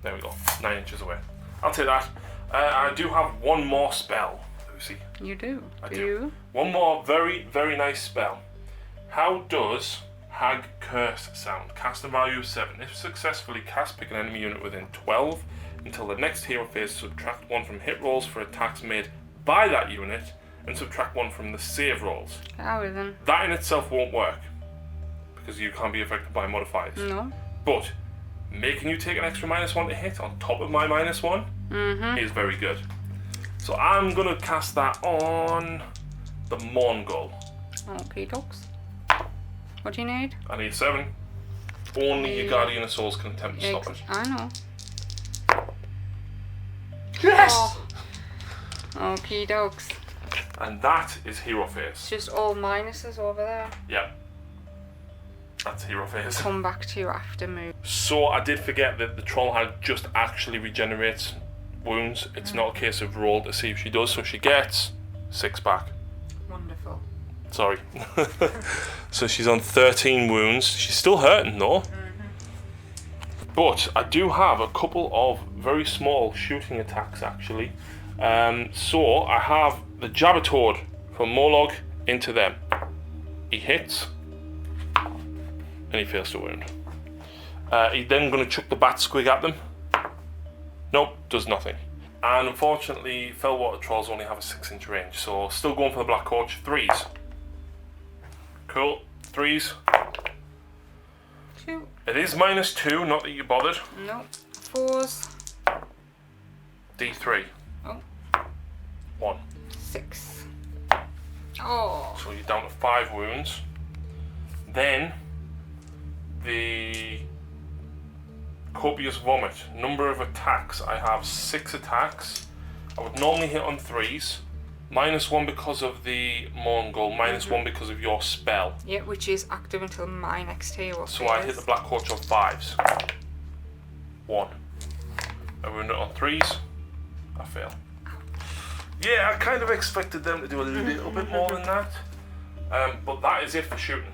There we go, 9 inches away. I'll take that. I do have 1 more spell, Lucy. You do? I do do. you? 1 more very, very nice spell. How does Hag Curse sound? Cast a value of 7. If successfully cast, pick an enemy unit within 12 until the next hero phase. Subtract 1 from hit rolls for attacks made by that unit and subtract 1 from the save rolls. How then? That in itself won't work because you can't be affected by modifiers. No. But making you take an extra -1 to hit on top of my -1 is very good. So I'm going to cast that on the Mongol. Okay, dogs. What do you need? I need 7. Only your Guardian of Souls can attempt to stop it. I know. Yes! Oh. Okay, dogs. And that is Hero It's Phase. just all minuses over there. Yep. That's Hero Phase. Come back to your after move. So I did forget that the Troll Hag just actually regenerates wounds. It's not a case of roll to see if she does, so she gets 6 back. Wonderful. Sorry. So she's on 13 wounds. She's still hurting though. But I do have a couple of very small shooting attacks actually. So I have the Jabbertoad from Morlog into them. He hits, and he fails to wound. He's then going to chuck the Bat Squig at them. Nope, does nothing. And unfortunately, Fellwater Trolls only have a 6-inch range, so still going for the Black Coach. 3s. Cool. 3s. 2. It is -2, not that you bothered. Nope. 4s. D3. Oh. 1. 6. Oh. So you're down to 5 wounds. Then the Copious Vomit. Number of attacks. I have 6 attacks. I would normally hit on 3s. -1 because of the Mongol. -1 because of your spell. Yeah, which is active until my next table. So I hit the Black Coach on 5s. 1. I wound it on 3s. I fail. Yeah, I kind of expected them to do a little bit more than that. But that is it for shooting.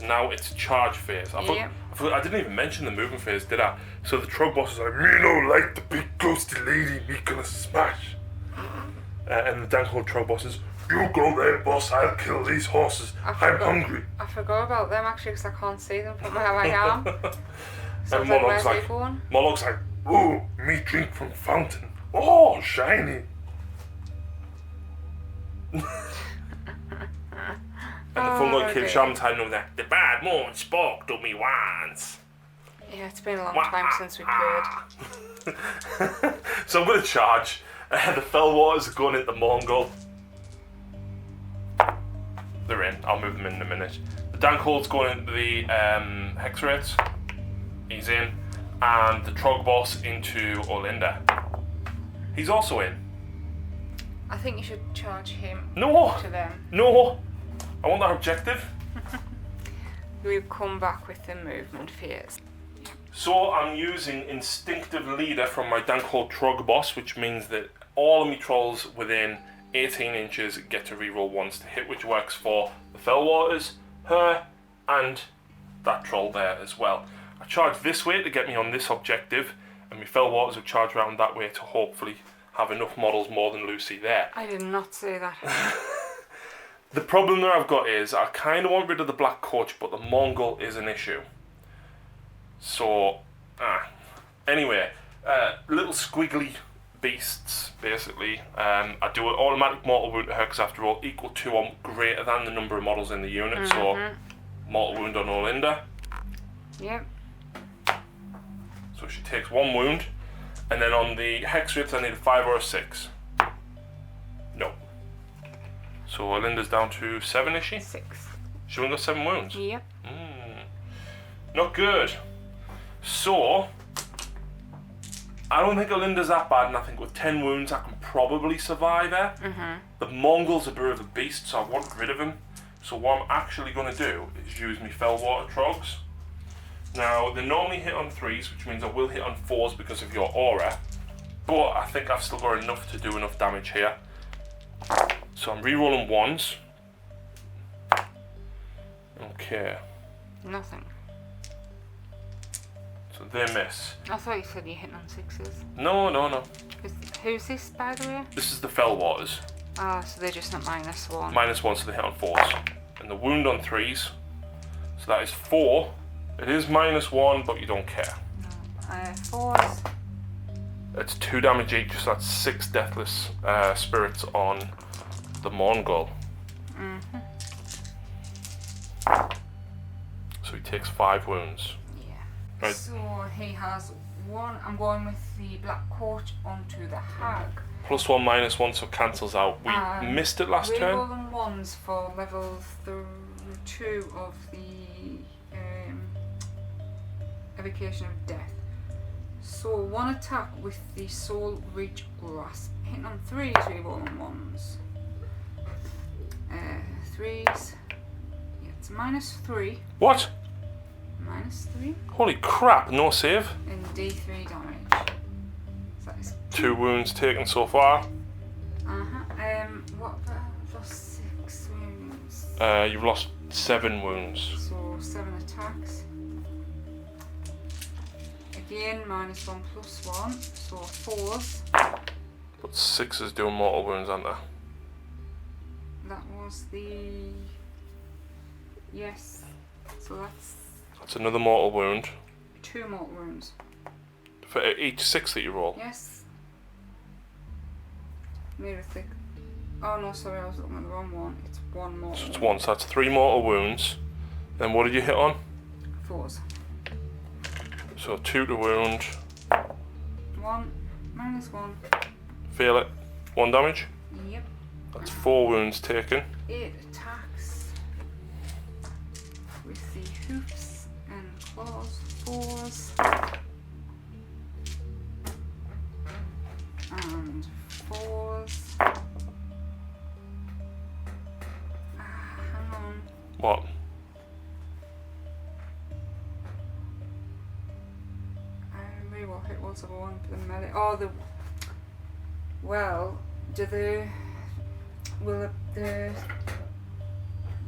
Now it's charge phase. I didn't even mention the movement phase, did I? So the Trog boss is like, me no like the big ghosty lady, me gonna smash. And the Dankhold Trog boss is, you go there, boss, I'll kill these horses. I'm hungry. I forgot about them actually because I can't see them from where I am. So and Morlog's like, ooh, me drink from fountain. Oh, shiny. And the fungal kid Shaman's hiding over there. The bad moon spoke to me once. Yeah, it's been a long time since we played. So I'm going to charge. The Fellwaters are going into Mongol. They're in. I'll move them in a minute. The Dankhold's going into the Hexwraiths. He's in. And the Trog boss into Olinda. He's also in. I think you should charge him to them. No! I want that objective. We'll come back with the movement phase. So I'm using Instinctive Leader from my Dankhold Trog boss, which means that all of my trolls within 18 inches get to reroll once to hit, which works for the Fellwaters, her, and that troll there as well. I charge this way to get me on this objective, and my Fellwaters will charge around that way to hopefully have enough models more than Lucy there. I did not say that. The problem that I've got is I kind of want rid of the Black Coach, but the Mongol is an issue. So, anyway, little squiggly beasts, basically. I do an automatic mortal wound to her because after all, equal to or greater than the number of models in the unit. So, mortal wound on Olinda. Yep. So she takes 1 wound. And then on the Hexwraiths, I need a 5 or a 6. No. So Olinda's down to 7, is she? 6. She only got 7 wounds? Yep. Not good. So, I don't think Olinda's that bad, and I think with 10 wounds I can probably survive her. The Mongol's a bit of a beast, so I want rid of him. So what I'm actually going to do is use my Fellwater Trogs. Now, they normally hit on 3s, which means I will hit on 4s because of your aura. But I think I've still got enough to do enough damage here. So I'm re-rolling 1s. Okay. Nothing. So they miss. I thought you said you're hitting on 6s. No. Who's this, by the way? This is the Fellwaters. Ah, so they're just not -1. -1, so they hit on 4s. And the wound on 3s. So that is 4. It is -1, but you don't care. No. 4s. It's 2 damage each, so that's 6 Deathless Spirits on the Mongol. So he takes 5 wounds. Yeah. Right. So he has 1. I'm going with the Black Coach onto the Hag. +1, -1, so cancels out. We missed it last turn. Rerolling 1s for level 2 of the Evocation of Death. So 1 attack with the Soul Reach Grasp. Hitting on 3s, rerolling 1s. 3s. Yeah, it's -3. What? -3. Holy crap, no save. And D3 damage. So that is 2 wounds taken so far. What about I've lost 6 wounds? You've lost 7 wounds. So 7 attacks. Again, -1/+1, so 4s. But 6s doing mortal wounds, aren't they? That was the... Yes. So that's another mortal wound. 2 mortal wounds. For each 6 that you roll? Yes. Maybe thick. Oh no, sorry, I was looking at the wrong one. It's 1 mortal. So it's 1, so that's 3 mortal wounds. Then what did you hit on? 4s. So 2 to wound. 1, -1. Feel it. 1 damage. Yep. That's 4 wounds taken. 8 attacks with the hoofs and claws. 4s. And 4s. Hang on. What? I remember what it was the one for the melee. Oh, the... Well, will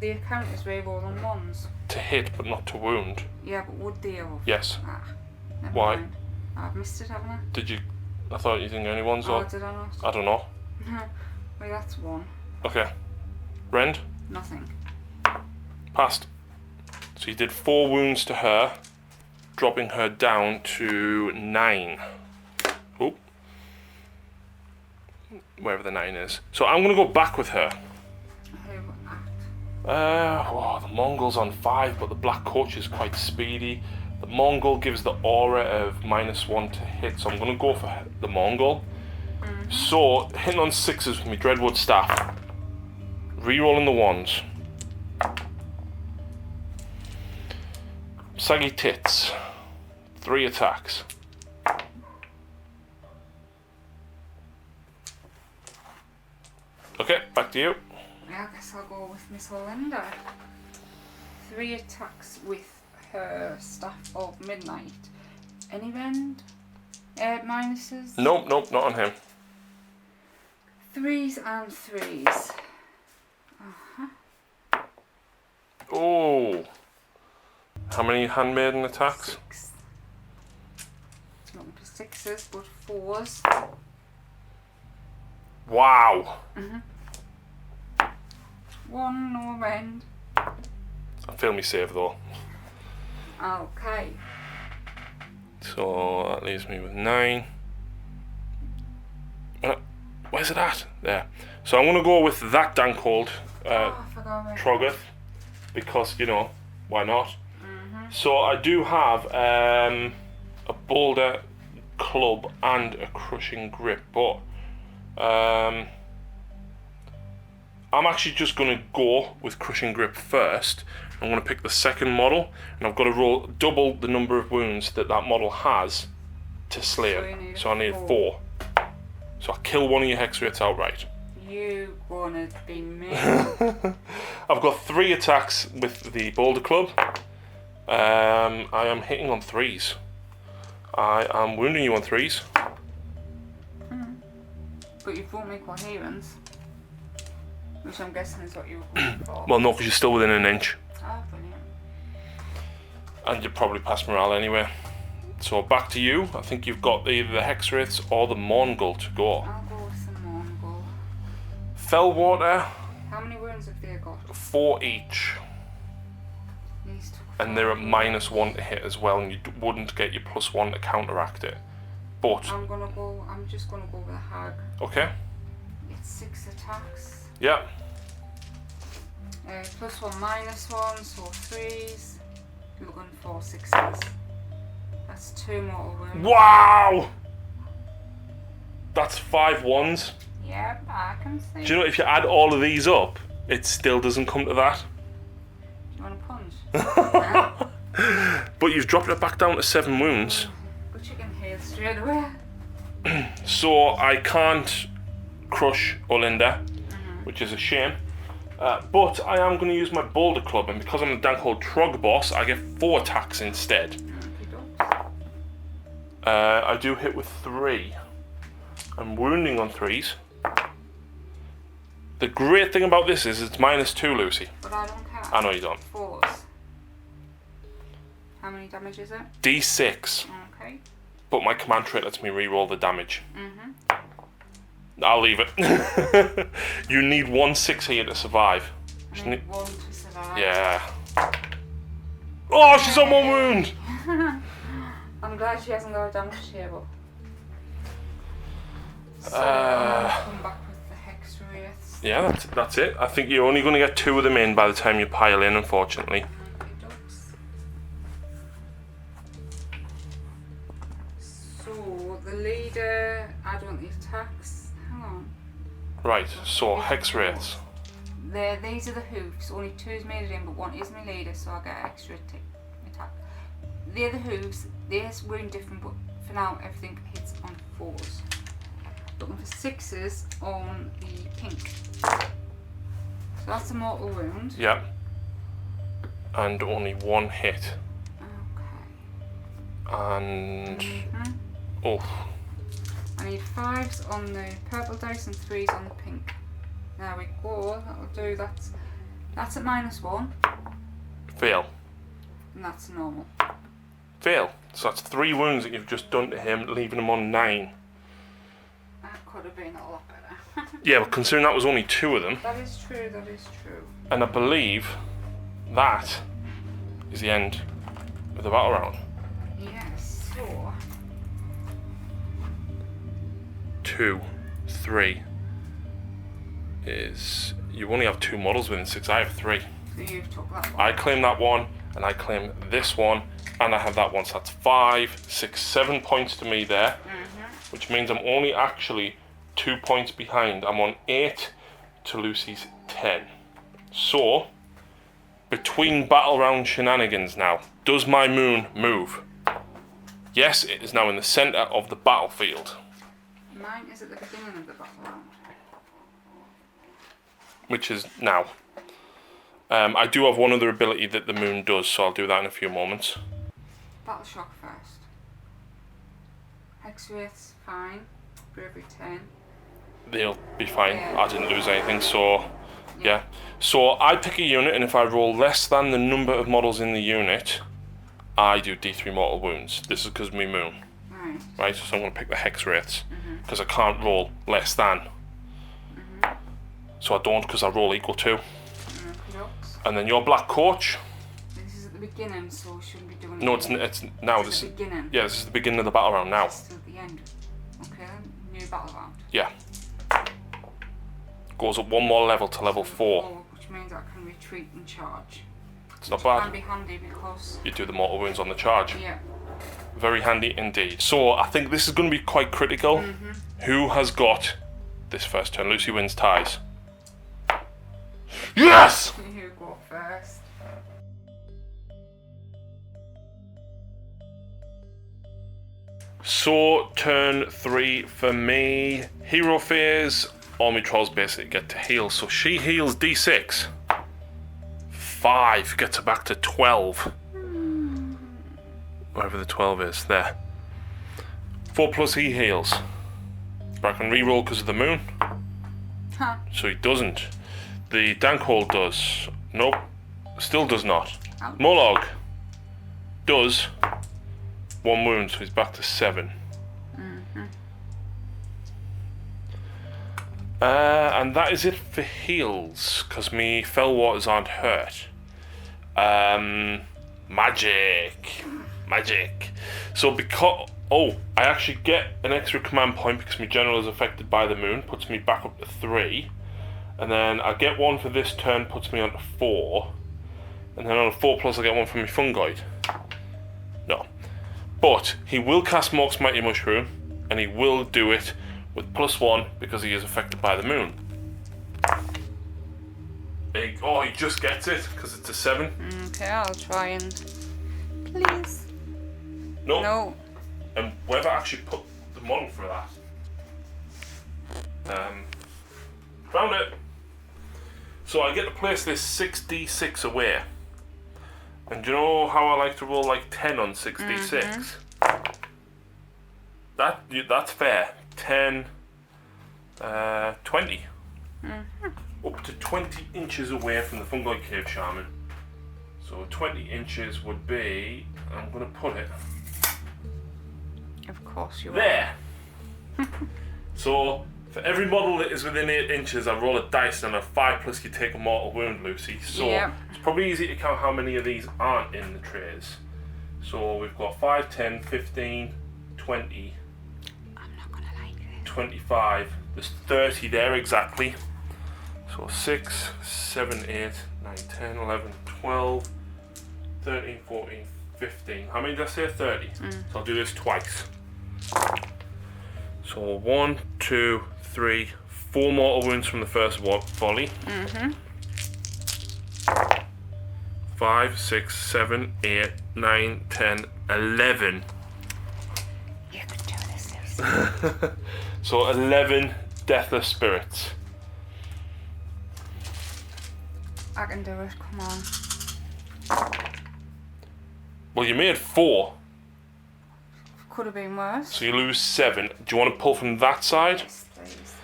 the counters reroll on 1s? To hit, but not to wound. Yeah, but would they have? Yes. Never Why? mind. I've missed it, haven't I? Did you? I thought you didn't get any ones. Oh, Or did I not? I don't know. Well, that's 1. Okay. Rend. Nothing. Passed. So you did 4 wounds to her, dropping her down to 9. Oh. Wherever the 9 is. So I'm going to go back with her. Who act? The Mongol's on 5, but the Black Coach is quite speedy. The Mongol gives the aura of -1 to hit, so I'm going to go for the Mongol. So, hitting on 6s with my Dreadwood Staff. Rerolling the 1s. Saggy Tits. 3 attacks. Okay, back to you. I guess I'll go with Miss Hollander. 3 attacks with her Staff of Midnight. Any rend? Minuses? Nope, not on him. 3s and 3s. Oh. How many handmaiden attacks? 6. Not for 6s, but 4s. Wow. 1, no rend. I feel me save though. Okay. So that leaves me with 9. Where's it at? There. So I'm going to go with that Dankhold I forgot about Troggoth, because, you know, why not? So I do have a boulder club and a crushing grip, but I'm actually just going to go with crushing grip first. I'm going to pick the second model, and I've got to roll double the number of wounds that model has to slay it. So I need 4. So I kill one of your hex rates outright. You gonna be me. I've got 3 attacks with the boulder club. I am hitting on 3s. I am wounding you on 3s. But you've brought me coherence, which I'm guessing is what you were going for. Well, no, because you're still within an inch. Ah, brilliant. And you're probably past morale anyway. So back to you. I think you've got either the Hex Wraiths or the Mongol to go. I'll go with the Mongol. Fellwater, How many wounds have they got? 4 each. These took And they're at -1 to hit as well, and you wouldn't get your +1 to counteract it. But, I'm just gonna go with a hag. okay. It's 6 attacks. Yeah. +1, -1, so 3s. You're looking for 6s. That's 2 mortal wounds. Wow! That's 5 1s. Yep, I can see. Do you know, if you add all of these up, it still doesn't come to that. Do you want a punch? But you've dropped it back down to 7 wounds. But you can heal straight away. So I can't crush Olinda, which is a shame. But I am going to use my boulder club, and because I'm a Dankhold Trog boss, I get 4 attacks instead. I do hit with 3. I'm wounding on 3s. The great thing about this is it's -2, Lucy. But I don't care. I know you don't. 4s. How many damage is it? D6. Okay. But my command trait lets me re-roll the damage. Mhm. I'll leave it. You need 1 6 here to survive. I need 1 to survive. Yeah. Oh, she's on 1 wound! I'm glad she hasn't got a damage table. So I'll come back with the Hex Wraiths. Yeah, that's it. I think you're only going to get 2 of them in by the time you pile in, unfortunately. So the leader, I don't need attacks. Hang on. Right, so Hex Wraiths. These are the hoofs. Only 2 is made it in, but 1 is my leader, so I get extra attack. They're the hooves. They're wound different, but for now everything hits on 4s. Looking for 6s on the pink. So that's a mortal wound. Yep. And only 1 hit. Okay. And... Oh. I need 5s on the purple dice and 3s on the pink. There we go. That'll do. That's at -1. Fail. And that's normal. Fail. So that's 3 wounds that you've just done to him, leaving him on 9. That could have been a lot better. Yeah, but considering that was only 2 of them. That is true, that is true. And I believe that is the end of the battle round. Yes, so... 2, 3 is... You only have 2 models within 6. I have 3. So you took that one. I claim that one, and I claim this one, and I have that one. So that's 5, 6, 7 points to me there, which means I'm only actually 2 points behind. I'm on 8 to Lucy's 10. So, between battle round shenanigans now, does my moon move? Yes, it is now in the centre of the battlefield. Mine is at the beginning of the battle round. Which is now. I do have one other ability that the moon does, so I'll do that in a few moments. Battle Shock first. Hex Wraiths, fine. Bravery 10. They'll be fine. Yeah. I didn't lose anything, so yeah. So I pick a unit, and if I roll less than the number of models in the unit, I do D3 mortal wounds. This is because of me moon. Right, so I'm going to pick the Hex Wraiths, because I can't roll less than. So I don't, because I roll equal to. And then your Black Coach. This is at the beginning, so we shouldn't be doing it. No, it's now. This is the beginning. Yeah, this is the beginning of the battle round now. This is at the end. Okay, then. New battle round. Yeah. Goes up 1 more level to level 4. Which means I can retreat and charge. It's not Can bad. be handy because... You do the mortal wounds on the charge. Yeah. Very handy indeed. So I think this is going to be quite critical. Who has got this first turn? Lucy wins ties. Yes! You go first. So turn 3 for me. Hero phase. All my trolls basically get to heal. So she heals D6. 5 gets her back to 12. Wherever the 12 is. There. 4 plus he heals. But I can reroll because of the moon. Huh. So he doesn't. The Dankhold does. Nope. Still does not. Ouch. Molog does 1 wound, so he's back to 7. And that is it for heals, because me fell waters aren't hurt. Magic. So because... Oh, I actually get an extra command point because my general is affected by the moon, puts me back up to 3. And then I get 1 for this turn, puts me on to 4. And then on a 4 plus I get 1 from my fungoid. No. But he will cast Mork's Mighty Mushroom, and he will do it with +1 because he is affected by the moon. Oh, he just gets it because it's a 7. Okay, I'll try and... Please. Nope. No. And whoever actually put the model for that. Found it. So I get to place this 6d6 away. And do you know how I like to roll like 10 on 6d6? That's fair. 10, 20. Up to 20 inches away from the Fungoid Cave Shaman. So 20 inches would be, I'm going to put it Of course you there. So for every model that is within 8 inches, I roll a dice, and a 5 plus you take a mortal wound, Lucy. So it's probably easy to count how many of these aren't in the trays. So we've got 5, 10, 15, 20. I'm not gonna like this. 25. There's 30 there exactly. So 6, 7, 8, 9, 10, 11, 12, 13, 14, 15. How many did I say? 30. So I'll do this twice. So 1, 2, 3, 4 mortal wounds from the first volley. 5, 6, 7, 8, 9, 10, 11. You can do this, Lucy. So 11 deathless spirits. I can do it, come on. Well, you made 4. Could have been worse. So you lose 7. Do you want to pull from that side? Yes, please.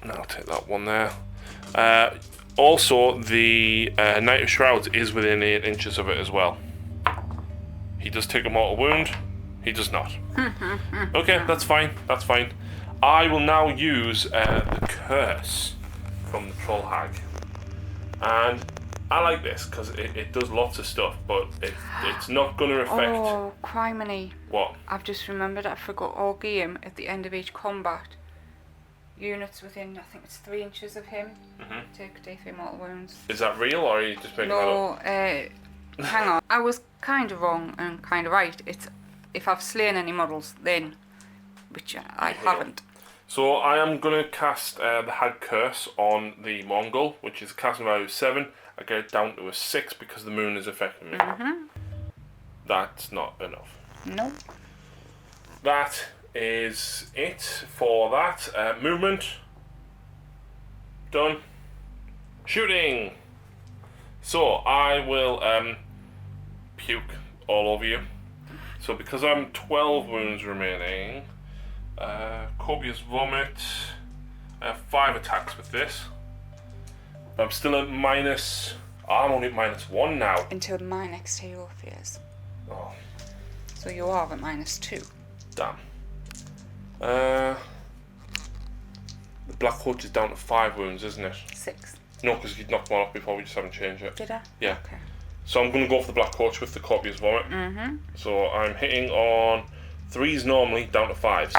No, I'll take that one there. Also, the Knight of Shrouds is within 8 inches of it as well. He does take a mortal wound. He does not. Okay, that's fine. That's fine. I will now use the curse from the Troll Hag. And I like this because it does lots of stuff, but it's not going to affect... Oh, criminy. What? I've just remembered I forgot all game at the end of each combat. Units within, I think it's 3 inches of him, take D3 mortal wounds. Is that real, or are you just making that up? No, hang on. I was kind of wrong and kind of right. It's if I've slain any models, then, which I haven't. So I am going to cast the Hag Curse on the Mongol, which is a casting value of 7. I get it down to a 6 because the moon is affecting me. That's not enough. Nope. That is it for that. Movement. Done. Shooting. So I will puke all over you. So because I'm 12 wounds remaining, copious vomit. I have 5 attacks with this. I'm still at minus. I'm only at -1 now. Until my next hero phase. Oh, So you are at -2. damn. The Black Coach is down to 5 wounds, isn't it? 6. No, because you'd knocked one off before, we just haven't changed it. Did I? Yeah. Okay. So I'm going to go for the Black Coach with the copious vomit. So I'm hitting on 3s normally, down to 5s.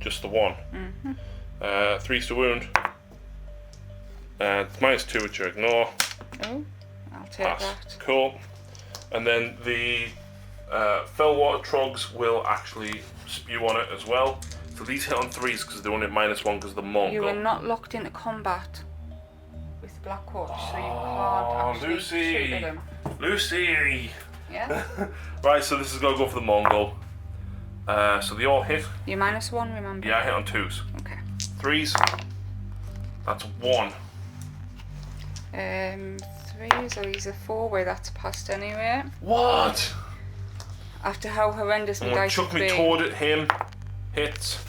Just the 1. 3s to wound. It's -2, which you ignore. Oh, I'll take Pass. that. Cool. And then the Fellwater Trogs will actually spew on it as well. So these hit on 3s because they're only at -1 because of the Mongol. You were not locked into combat with the Black Coach, so you can't actually shoot at him. Lucy! Yeah? Right, so this is going to go for the Mongol. So they all hit. You're -1, remember? Yeah, I hit on 2s. Okay. 3s. That's 1. 3s, or he's a 4-way, that's passed anyway. What? After how horrendous my I'm going dice to chuck have me been. toward it. Him. Hits.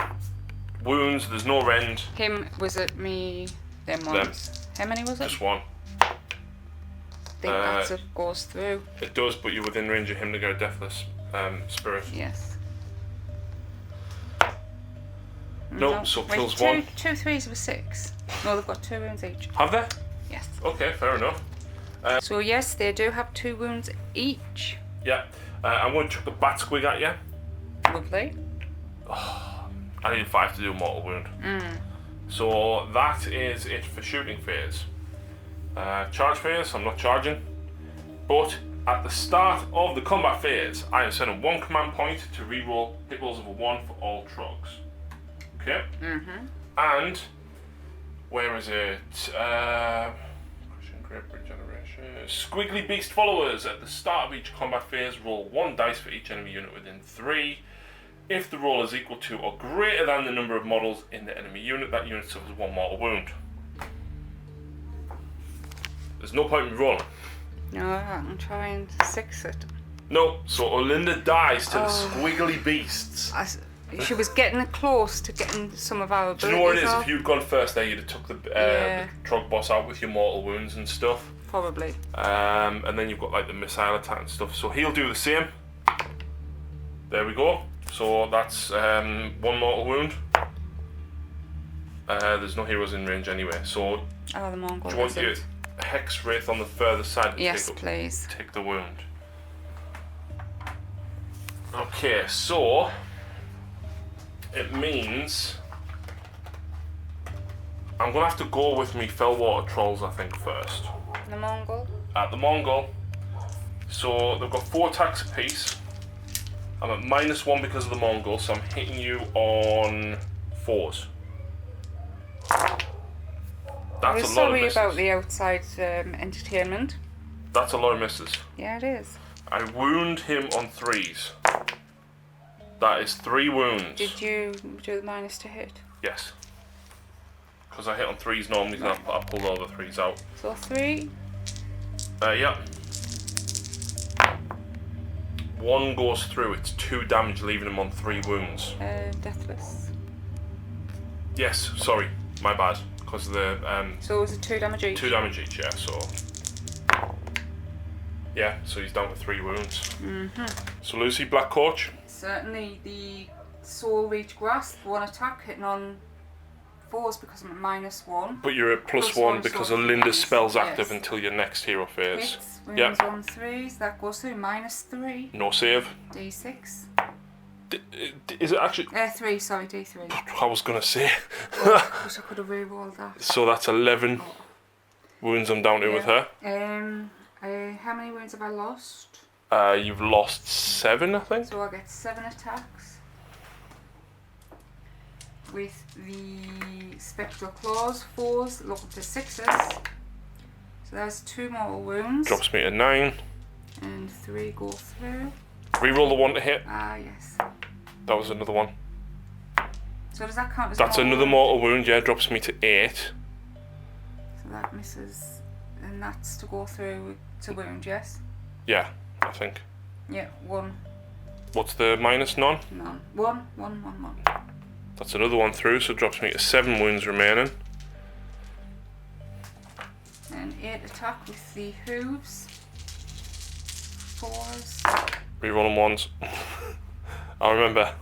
Wounds. There's no rend. Him was at me, them ones. How many was it? Just 1. I think that's it goes through. It does, but you're within range of him to go deathless spirit. Yes. Nope, No. so Wait, kills two, 1. 2 3s were 6. No, they've got 2 wounds each. Have they? Yes. Okay, fair enough. So yes, they do have 2 wounds each. Yeah. I'm going to chuck the bat squig at you. Lovely. I need 5 to do a mortal wound. So that is it for shooting phase. Charge phase, I'm not charging. But at the start of the combat phase, I am spending 1 command point to reroll hit rolls of a 1 for all trogs. Okay? And where is it? Great regeneration. Squiggly beast followers. At the start of each combat phase, roll 1 dice for each enemy unit within 3. If the roll is equal to or greater than the number of models in the enemy unit, that unit suffers 1 mortal wound. There's no point in rolling. No, I can try and 6 it. No, so Olinda dies to the squiggly beasts. She was getting close to getting some of our abilities. Do you know what it is? off. If you'd gone first there, you'd have took the Trog boss out with your mortal wounds and stuff. Probably. And then you've got like the missile attack and stuff. So he'll do the same. There we go. So that's 1 mortal wound. There's no heroes in range anyway. So The Mongol. do you want your Hex Wraith on the further side to yes, please. take the wound? Okay, so it means I'm gonna have to go with me Fellwater Trolls, I think, first. The Mongol. At the Mongol. So they've got 4 attacks apiece. I'm at -1 because of the Mongol, so I'm hitting you on 4s. That's a lot of misses. Sorry about the outside entertainment. That's a lot of misses. Yeah, it is. I wound him on 3s. That is 3 wounds. Did you do the minus to hit? Yes. Because I hit on 3s normally, and I pulled all the 3s out. So 3. Yeah. 1 goes through, it's 2 damage, leaving him on 3 wounds. Deathless. Yes, sorry, my bad. Because of the. So was it 2 damage each? 2 damage each, yeah, so. Yeah, so he's down to 3 wounds. So Lucy, Black Coach? Certainly the Soul Reach Grasp, 1 attack, hitting on 4s because I'm at -1. But you're at +1 because of Linda's spell's active until your next hero phase. Hits, wounds on 3s, that goes through, -3. No save. D6. Is it actually? 3, sorry, D3. I was gonna say. Wish I could have re-rolled that. So that's 11 wounds I'm down to with her. How many wounds have I lost? You've lost 7, I think. So I get 7 attacks. With the Spectral Claws, 4s, look up to 6s. So that's 2 mortal wounds. Drops me to 9. And 3 go through. Reroll the 1 to hit. Yes. That was another one. So does that count as That's another mortal wound, yeah, drops me to 8. So that misses, and that's to go through to wound, yes? Yeah, I think. Yeah, 1. What's the minus? None? None. 1, 1, 1, 1. That's another one through, so it drops me to 7 wounds remaining. And 8 attack with the hooves. 4s. Reroll them 1s. I remember.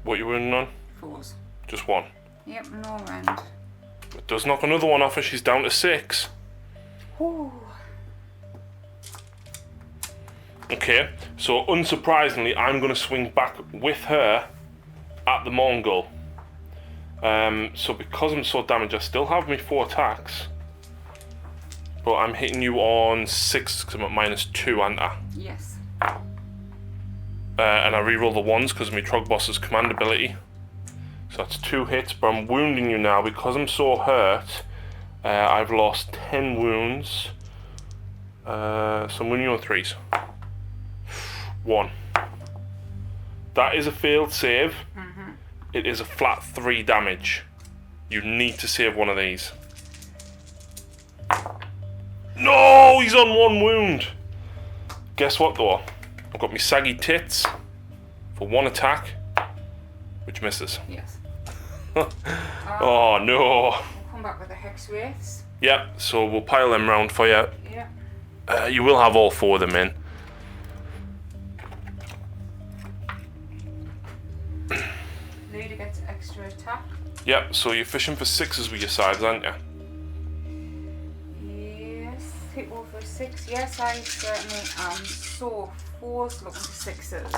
What you wounding on? 4s. Just 1. Yep, no end. It does knock another one off her, she's down to 6. Ooh. Okay, so unsurprisingly, I'm going to swing back with her at the Mongol. So because I'm so damaged, I still have me 4 attacks. But I'm hitting you on 6 because I'm at -2, aren't I? Yes. And I reroll the 1s because of my Trogboss's command ability. So that's 2 hits, but I'm wounding you now because I'm so hurt. I've lost 10 wounds. So I'm wounding you on 3s. 1. That is a failed save. It is a flat 3 damage. You need to save one of these. No, he's on 1 wound. Guess what though? I've got my saggy tits for 1 attack, which misses. Yes. Oh no. We'll come back with the Hex Wraiths. Yeah, so we'll pile them round for you. Yeah. You will have all 4 of them in. Leader gets extra attack. Yep, so you're fishing for 6s with your sides, aren't you? Yes, hit roll for 6. Yes, I certainly am. So 4s looking for 6s.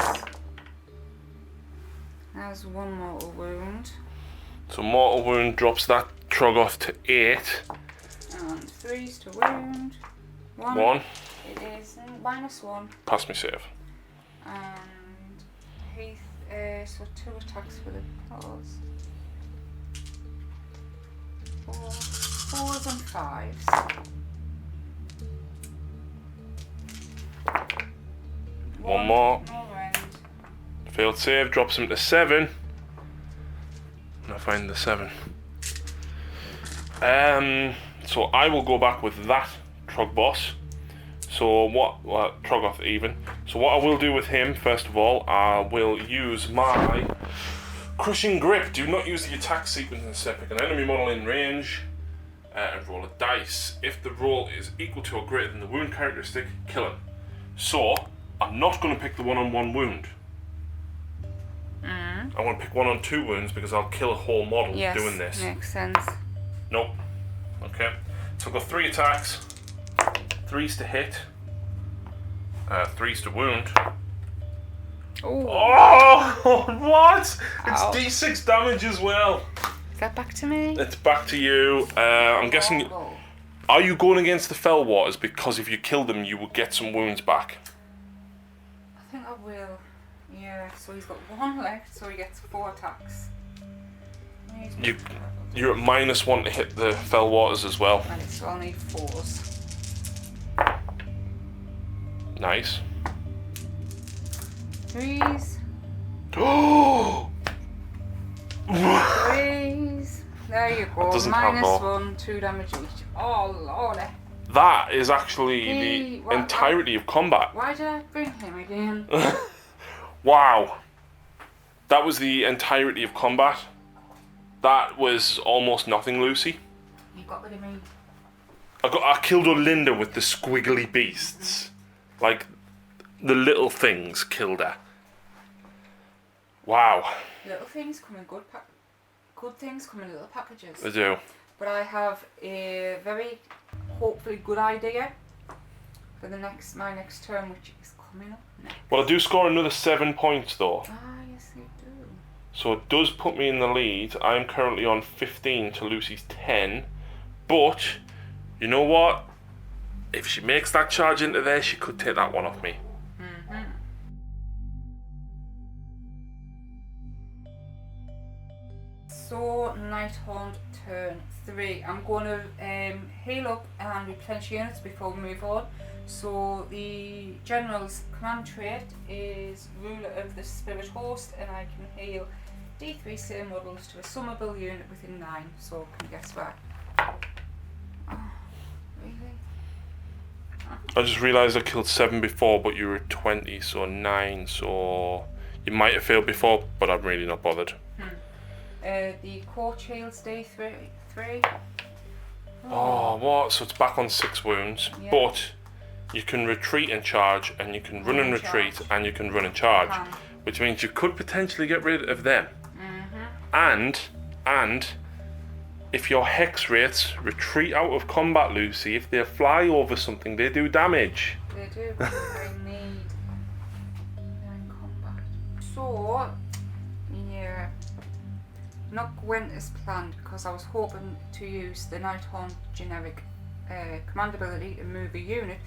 There's 1 mortal wound. So mortal wound drops that Troggoth to 8. And 3s to wound. 1. It is -1. Pass me save. And Heath, so 2 attacks for the claws. 4s and 5s. 1 more. No end. Failed save, drops him to 7. And I find the 7. So I will go back with that Trogboss. So Troggoth even. So what I will do with him, first of all, I will use my Crushing Grip. Do not use the attack sequence instead. Pick an enemy model in range and roll a dice. If the roll is equal to or greater than the wound characteristic, kill him. So, I'm not going to pick the 1-on-1 wound. I want to pick 1-on-2 wounds because I'll kill a whole model doing this. Makes sense. Nope. Okay. So I've got 3 attacks. 3's to hit. 3's to wound. Ooh. Oh, what? Ow. It's D6 damage as well. Is that back to me? It's back to you. I'm guessing... Are you going against the Fell Waters because if you kill them, you will get some wounds back? I think I will. Yeah, so he's got 1 left, so he gets 4 attacks. You're at -1 to hit the Fell Waters as well. And it's only 4s. Nice. 3s. Oh! 3s. There you go. Doesn't have more. -1, 2 damage each. Oh lordy. That is actually the entirety of combat. Why did I bring him again? Wow. That was the entirety of combat. That was almost nothing, Lucy. You got rid of me. I killed Olinda with the squiggly beasts. Like, the little things killed her. Wow. Little things come in good things come in little packages. They do. But I have a very hopefully good idea for my next term, which is coming up next. Well, I do score another 7 points though. Ah, yes you do. So it does put me in the lead. I'm currently on 15 to Lucy's 10. But, you know what? If she makes that charge into there, she could take that one off me. So, Nighthaunt turn 3. I'm going to heal up and replenish units before we move on. So, the General's command trait is Ruler of the Spirit Host, and I can heal D3 same models to a summable unit within 9. So, can you guess why? Oh, really? I just realised I killed 7 before, but you were at 20, so 9, so you might have failed before, but I'm really not bothered. The core shields D3. Oh, what? So it's back on 6 wounds, but you can retreat and charge, and you can run and retreat, and you can run and charge, which means you could potentially get rid of them. And if your hex rates retreat out of combat, Lucy, if they fly over something, they do damage. They do. I need in combat. So, yeah. Not went as planned because I was hoping to use the Nighthaunt generic command ability to move a unit,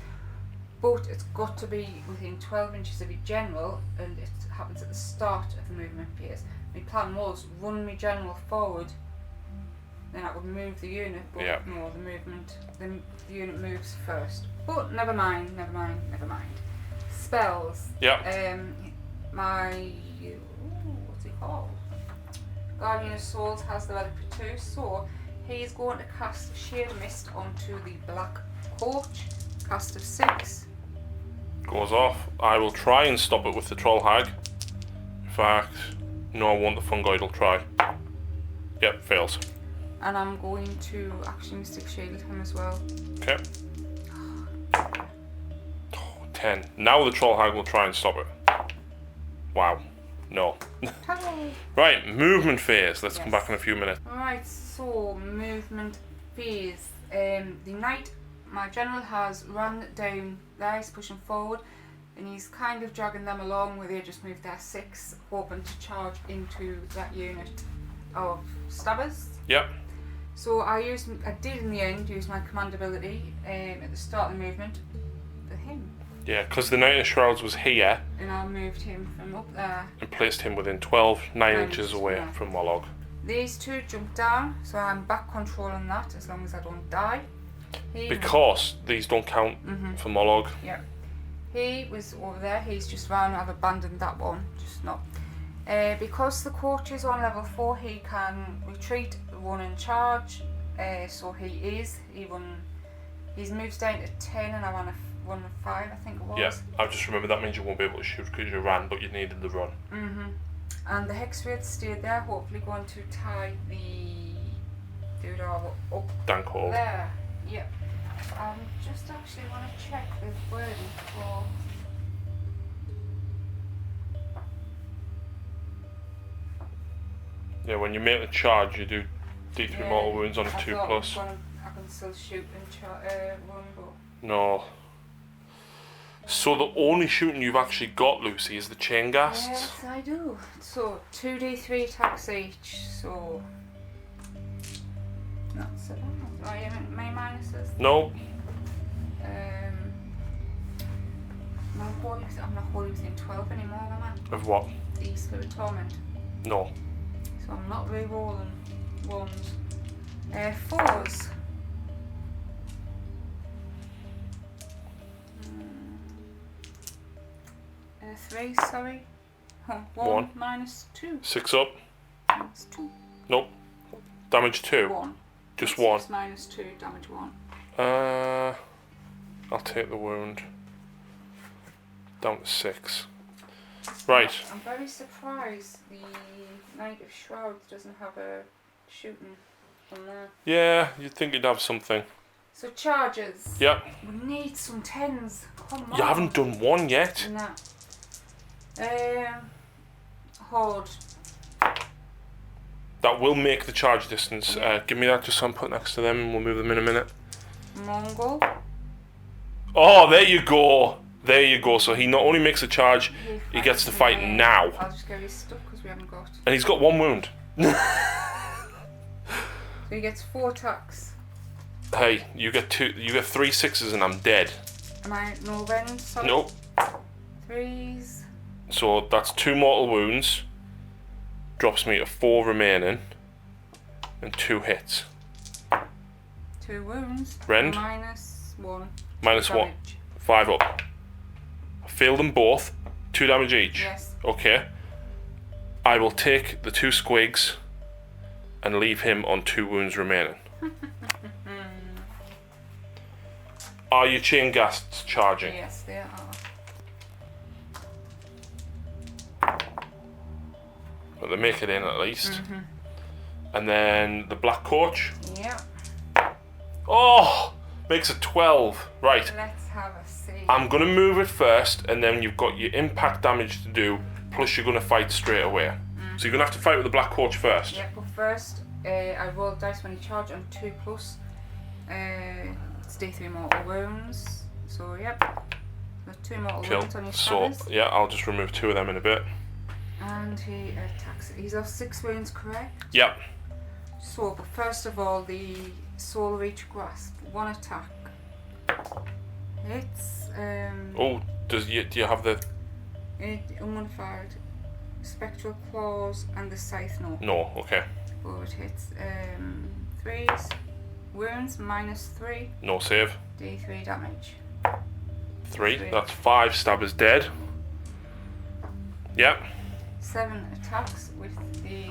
but it's got to be within 12 inches of your general, and it happens at the start of the movement phase. My plan was run my general forward, then I would move the unit, but no, the unit moves first. But never mind. Spells. Yeah. What's it called? Guardian of Souls has the level 2, so he's going to cast Sheer Mist onto the Black Coach. Cast of 6. Goes off. I will try and stop it with the Troll Hag. In fact, no, I won't. The Fungoid will try. Yep, fails. And I'm going to actually Mystic Shield him as well. Okay. 10. Now the Troll Hag will try and stop it. Wow. No. Right, movement phase. Let's come back in a few minutes. Alright, so movement phase. My general has run down there, he's pushing forward, and he's kind of dragging them along where they just moved their 6, hoping to charge into that unit of stabbers. Yep. So I did in the end use my command ability at the start of the movement for him. Yeah, because the Knight of Shrouds was here. And I moved him from up there. And placed him within 9 inches away from Mollog. These two jumped down, so I'm back controlling that as long as I don't die. Because these don't count for Mollog. Yeah. He was over there, he's just round, I've abandoned that one, just not. Because the coach is on level 4, he can retreat, run and charge. So he's moved down to 10 and I ran a 5, I think it was. Yeah, I just remember that means you won't be able to shoot because you ran, but you needed the run. And the hex rates stayed there, hopefully going to tie the dude all up Dank hole. there. Yep. Just actually want to check the wording for. Yeah, when you make the charge, you do D3 mortal wounds on a 2+. I can still shoot and run, but. No. So the only shooting you've actually got, Lucy, is the chain ghasts? Yes, I do. So 2d3 attacks each, so not so bad. Oh, you meant my minuses? No. I'm not holding within 12 anymore, am I? Of what? The Spirit Torment. No. So I'm not re-rolling ones. 4s. 3, sorry. 1 minus 2. 6 up. Minus 2. Nope. Damage 2. 1. Just 6 1. minus 2, damage 1. I'll take the wound. Down to 6. Right. I'm very surprised the Knight of Shrouds doesn't have a shooting on there. Yeah, you'd think you'd have something. So charges. Yep. We need some 10s. Come on. You haven't done one yet. No. Horde. That will make the charge distance. Give me that just so I'm put next to them and we'll move them in a minute. Mongol. Oh, there you go. There you go. So he not only makes a charge, he gets to fight now. I'll just get his stuff because we haven't got. And he's got 1 wound. So he gets 4 attacks. Hey, you get 3 6s and I'm dead. Am I no then? Sorry. Nope. 3s. So that's 2 mortal wounds. Drops me to 4 remaining. And 2 hits. 2 wounds. Rend. Minus 1. Minus 1. 5 up. I failed them both. 2 damage each. Yes. Okay. I will take the 2 squigs and leave him on 2 wounds remaining. Are your chain ghasts charging? Yes, they are. Well, they make it in at least. And then the black coach. Yep. Oh! Makes it 12. Right. Let's have a see. I'm going to move it first, and then you've got your impact damage to do, plus you're going to fight straight away. So you're going to have to fight with the black coach first. Yeah, but first, I roll dice when you charge on 2+. It's D3 mortal wounds. So, yep. Got 2 mortal wounds on your stabbers. So, yeah, I'll just remove 2 of them in a bit. And he attacks. He's off 6 wounds, correct? Yep. So, but first of all, the Soul Reach Grasp. 1 attack. Hits. Oh, do you have the... Unmodified. Spectral Claws and the Scythe, no. No, okay. 4 it hits. 3s. Wounds, minus 3. No save. D3 damage. 3. That's 5 stabbers dead. Yep. 7 attacks with the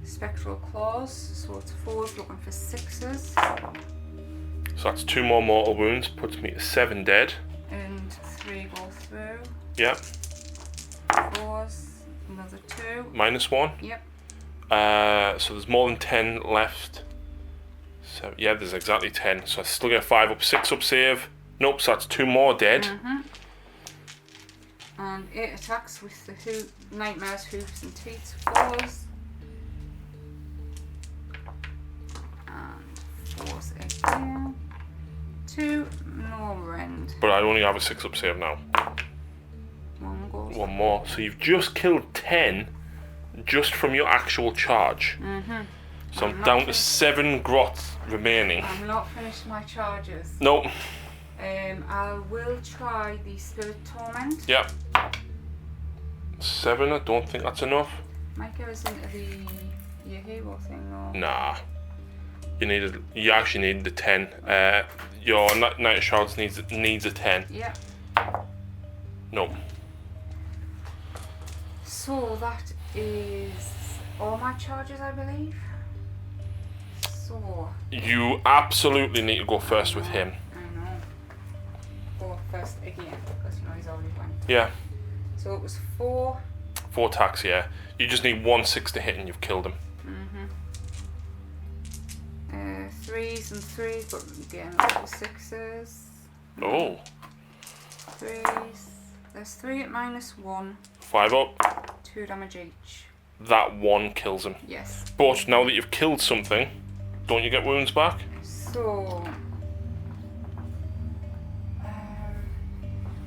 Spectral Claws. So it's 4s looking for 6s. So that's 2 more mortal wounds. Puts me to 7 dead. And 3 go through. Yep. 4s. Another 2. Minus 1. Yep. So there's more than 10 left. So yeah, there's exactly 10. So I still get 5 up, 6 up save. Nope, so that's 2 more dead. And 8 attacks with the Nightmares, Hooves and Teats. 4s. And 4s again. 2, no rend. But I only have a 6 up save now. 1 goes. 1 more. So you've just killed 10 just from your actual charge. So I'm down to 7 grot remaining. I'm not finished my charges. Nope. I will try the Spirit Torment. Yep. 7, I don't think that's enough. Might get us into your hero thing or... Nah. You actually need the 10. Your Knight of Shrouds needs a 10. Yeah. Nope. So that is all my charges, I believe. So... You absolutely need to go first with him. I know. Go first again, because you know he's already went. Yeah. So it was 4 4 attacks, yeah. You just need 1 6 to hit and you've killed him. 3s and 3s, but again, that's the 6s. Oh. 3s. There's 3 at -1. 5 up. 2 damage each. That 1 kills him. Yes. But now that you've killed something, don't you get wounds back? So,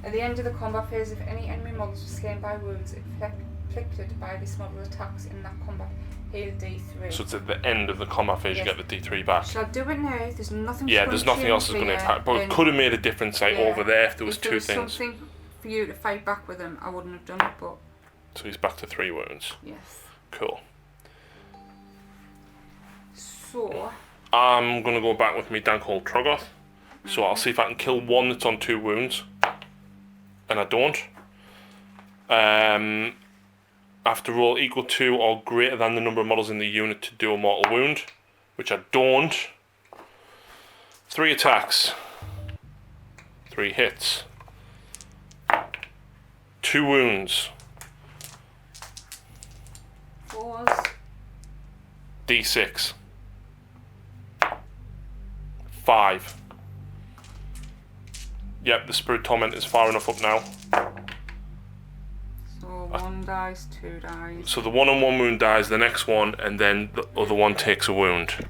at the end of the combat phase, if any enemy models were slain by wounds inflicted by this model's attacks in that combat, heal D3. So it's at the end of the combat phase you get the D3 back. Shall I do it now? There's nothing. Yeah, there's nothing else that's going to impact. But it could have made a difference, like over there, if there was 2 things. Something for you to fight back with him, I wouldn't have done it, but. So he's back to 3 wounds. Yes. Cool. So. I'm going to go back with me Dank Hole Troggoth. So I'll see if I can kill 1 that's on 2 wounds. And I don't. I have to roll equal to or greater than the number of models in the unit to do a mortal wound, which I don't. 3 attacks. 3 hits. 2 wounds. 4s. D6. 5. Yep, the Spirit Torment is far enough up now. So 1 dies, 2 dies. So the 1-on-1 wound dies, the next one, and then the other one takes a wound.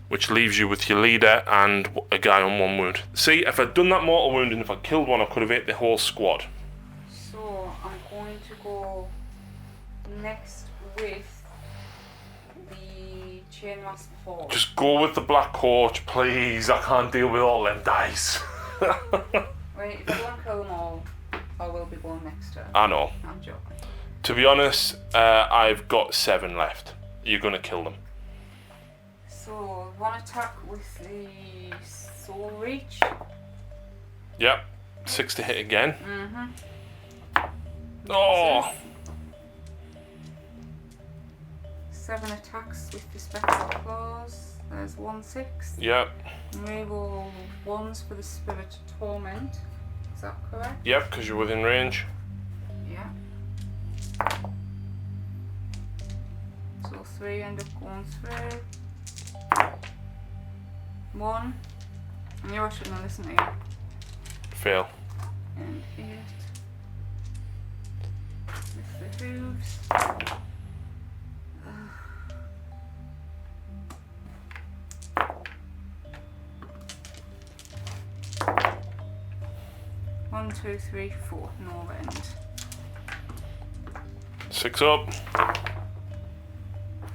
Which leaves you with your leader and a guy on 1 wound. See, if I'd done that mortal wound and if I killed 1, I could have hit the whole squad. So I'm going to go next with the Chain Mask Horde. Just go with the Black Coach, please. I can't deal with all them dice. Wait, if I don't kill them all, I will be going next turn. I know. I'm joking. To be honest, I've got 7 left. You're going to kill them. So, 1 attack with the Soul Reach. Yep. 6 to hit again. Mm-hmm. Oh! 7 attacks with the Spectral Claws. There's 1 6. Yep. Reroll 1s for the Spirit Torment. Is that correct? Yep, because you're within range. Yeah. So 3 end up going through. 1. I knew I shouldn't have listened to you. Fail. And 8. With the hooves. One, 2, 3, 4. No end. 6 up.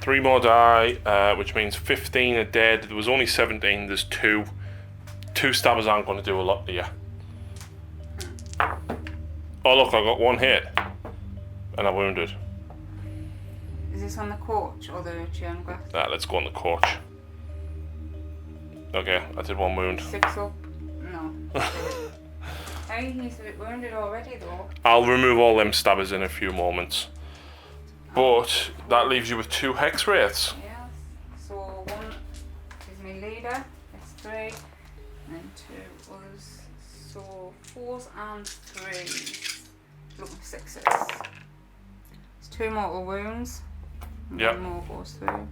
3 more die, which means 15 are dead. There was only 17, there's 2. 2 stabbers aren't going to do a lot to you. Oh look, I got 1 hit. And I wounded. Is this on the coach or the chain glass? Let's go on the coach. Okay, I did 1 wound. 6 up? No. Hey, he's a bit wounded already though. I'll remove all them stabbers in a few moments. But that leaves you with 2 hex wraiths. Yes. So 1 is my leader. That's 3. And then 2 others. So 4s and 3s. Look, 6s. It's 2 mortal wounds. Yep. 1 more goes through.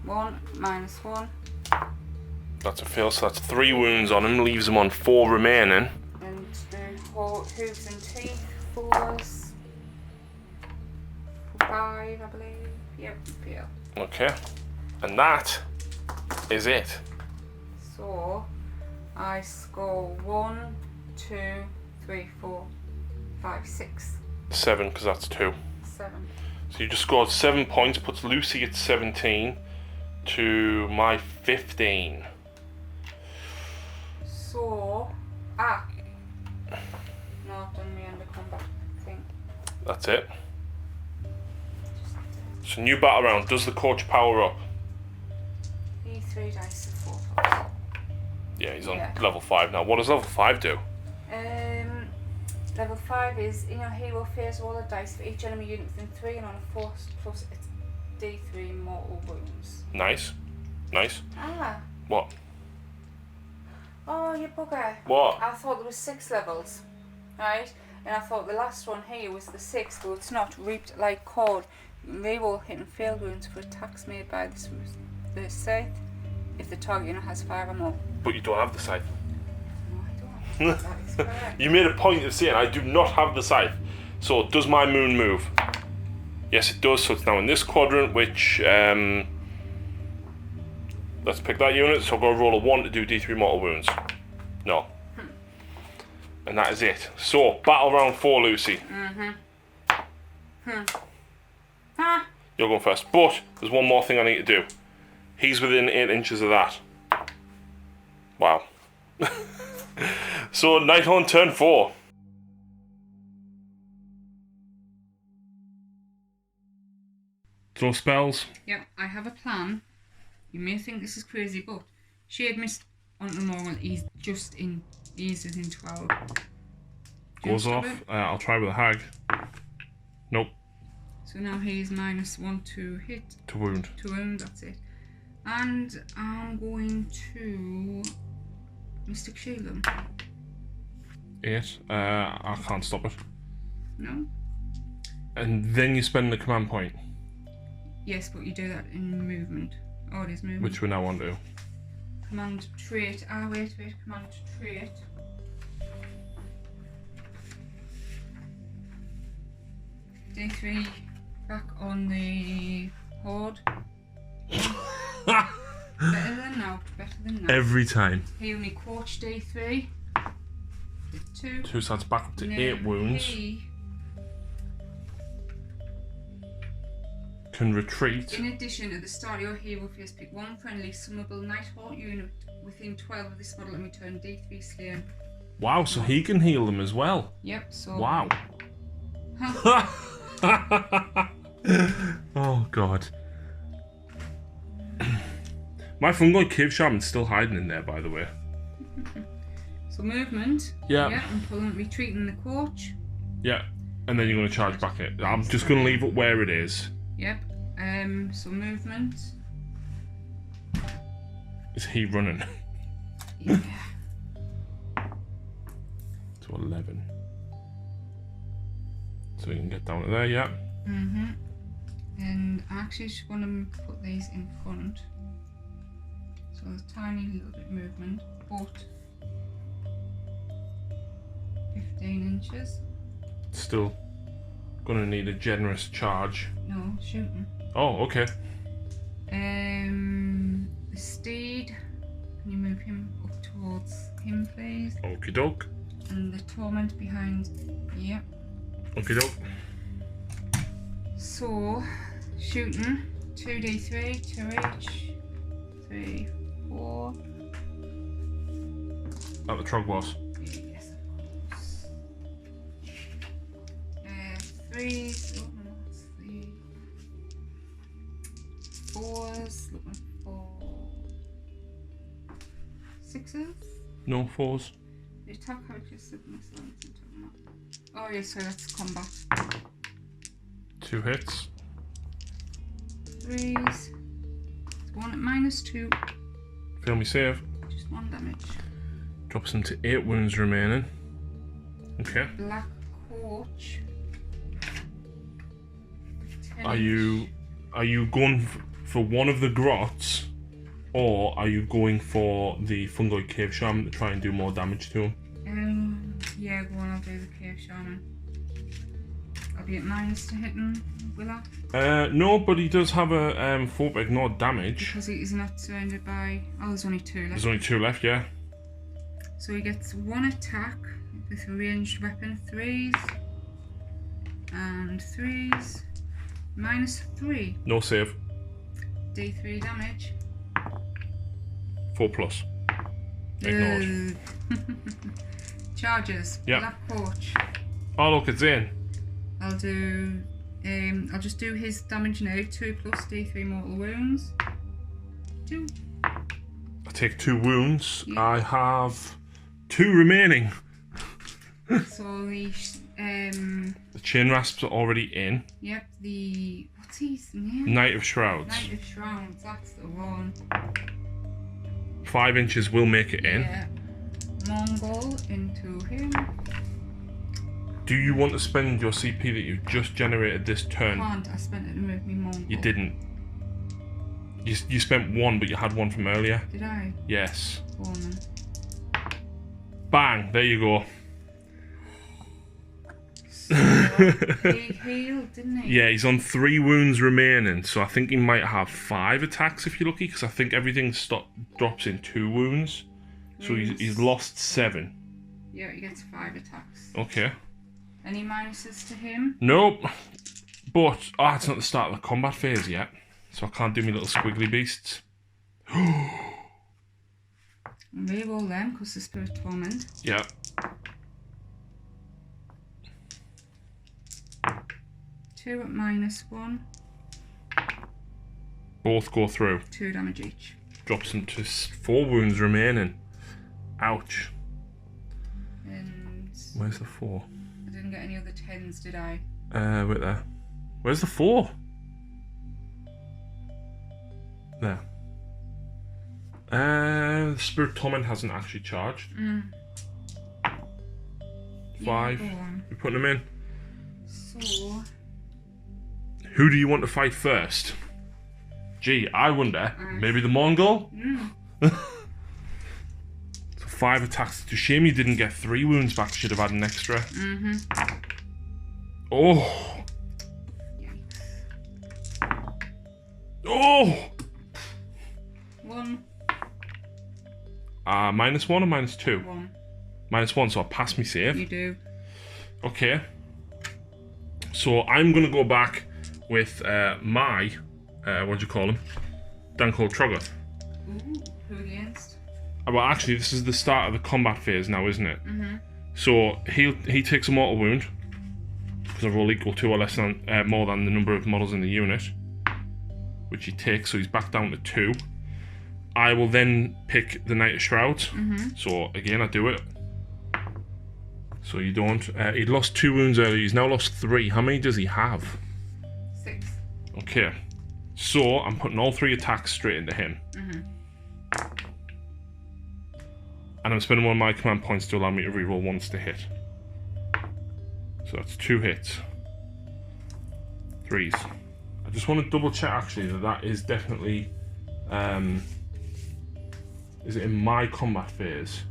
1 -1. That's a fail, so that's 3 wounds on him, leaves him on 4 remaining. And the hooves and teeth. 4s. 5, I believe. Yep, fail. Okay. And that is it. So I score 1, 2, 3, 4, 5, 6. 7, because that's 2. 7. So you just scored 7 points, puts Lucy at 17 to my 15. So, no, I've done the end of combat thing. That's it. So new battle round. Does the coach power up? E3 dice and 4 points. Yeah, he's on level 5 now. What does level 5 do? Level 5 is in your hero phase, roll a dice for each enemy unit within 3 and on a force plus it's D3 mortal wounds. Nice. Nice. Ah. What? Oh, you bugger. What? I thought there was 6 levels. Right? And I thought the last one here was the 6, but it's not. Reaped like cord. Reroll hit and failed wounds for attacks made by the scythe if the target unit has 5 or more. But you don't have the scythe. No, I don't. That is correct. You made a point of saying I do not have the scythe. So does my moon move? Yes, it does. So it's now in this quadrant, which let's pick that unit. So I've got to roll a 1 to do D3 mortal wounds. No. And that is it. So battle round 4, Lucy. You're going first. But there's one more thing I need to do. He's within 8 inches of that. Wow. So Nighthaunt turn 4. Throw spells. Yep, I have a plan. You may think this is crazy, but Shade Mist on the normal, he's within 12. Goes off. I'll try with a hag. Nope. So now he's -1 to hit. To wound. To wound, that's it. And I'm going to Mystic Shield him. 8. I can't stop it. No? And then you spend the command point. Yes, but you do that in movement. Oh, it is movement. Which we now want to do. Command trait. Wait. Command trait. D3 back on the horde. Better than now. Every time. He only coach D3. 2. 2, so that's back up to 8 wounds. He can retreat. In addition, at the start of your hero phase, pick one friendly summable Nighthaunt unit within 12 of this model and return D3 slain. Wow, so he can heal them as well. Yep, so... Wow. Oh, God. My fungoid cave shaman's still hiding in there, by the way. So movement. Yeah. Yeah, I'm pulling, retreating the coach. Yeah, and then you're going to charge back it. I'm just going to leave it where it is. Yep. So movement. Is he running? Yeah. To 11. So we can get down to there, yeah. And I actually just want to put these in front. So there's a tiny little bit of movement, but 15 inches. Still gonna need a generous charge. No, shooting. Oh, okay. The steed. Can you move him up towards him, please? Okie doke. And the torment behind. Yep. Okie doke. So, shooting. 2d3, 2h. 3, 4. At the Trogboss. Yes, of course. 3s. Oh, no, that's 3. 4s. Looking for 6s. No 4s. The attack characteristic missile. Oh, yeah, so that's combat. 2 hits. 3s. 1 at -2. Fail me save. Just 1 damage. Drops him to 8 wounds remaining. Okay. Black Coach. Are you going for one of the grots, or are you going for the fungoid cave shaman to try and do more damage to him? Yeah, go on, I'll do the cave shaman. I'll be at -2 to hitting, will I? No, but he does have a 4 to ignore damage. Because he's not surrounded by... Oh, there's only 2 left. There's only 2 left, yeah. So he gets 1 attack with a ranged weapon, 3s. And 3s. -3. No save. D3 damage. 4 plus. Ignored. Charges. Yeah. Black Coach. Oh look, it's in. I'll do... I'll just do his damage now. 2 plus D3 mortal wounds. 2. I take 2 wounds. Yeah. I have 2 remaining. So the chain rasps are already in. Yep, what's his name? Knight of Shrouds. Knight of Shrouds, that's the one. 5 inches will make it in. Yeah. Mongol into him. Do you want to spend your CP that you've just generated this turn? I can't. I spent it to move me Mongol. You didn't. You spent one, but you had one from earlier. Did I? Yes. Go on then. Bang! There you go. So, he healed, didn't he? Yeah, he's on 3 wounds remaining, so I think he might have 5 attacks if you're lucky, because I think everything drops in 2 wounds. So he's lost 7. Yeah, he gets 5 attacks. Okay. Any minuses to him? Nope. But, it's not the start of the combat phase yet, so I can't do my little squiggly beasts. Reroll them, because the Spirit Torment. Yeah. Two at -1. Both go through. 2 damage each. Drops them to 4 wounds remaining. Ouch. And Where's the 4? I didn't get any other 10s, did I? Wait there. Where's the 4? There. The Spirit Torment hasn't actually charged. 5. Yeah, go on. We're putting them in. So, Who do you want to fight first? Gee, I wonder. Maybe the Mongol? So 5 attacks. It's a shame you didn't get 3 wounds back. Should have had an extra. Oh! yikes. Oh! 1, -1 or -2? 1. -1, so I pass me save. You do. Okay. So I'm going to go back with my, what do you call him? Danko Troggoth. Ooh, who against? Well, actually, this is the start of the combat phase now, isn't it? So he takes a mortal wound, because I roll equal to or less than, more than the number of models in the unit, which he takes, so he's back down to 2. I will then pick the Knight of Shrouds. So again, I do it. So you don't. He'd lost 2 wounds earlier. He's now lost 3. How many does he have? 6. Okay. So I'm putting all 3 attacks straight into him. And I'm spending one of my command points to allow me to reroll once to hit. So that's 2 hits. 3s. I just want to double check actually that is definitely. Is it in my combat phase?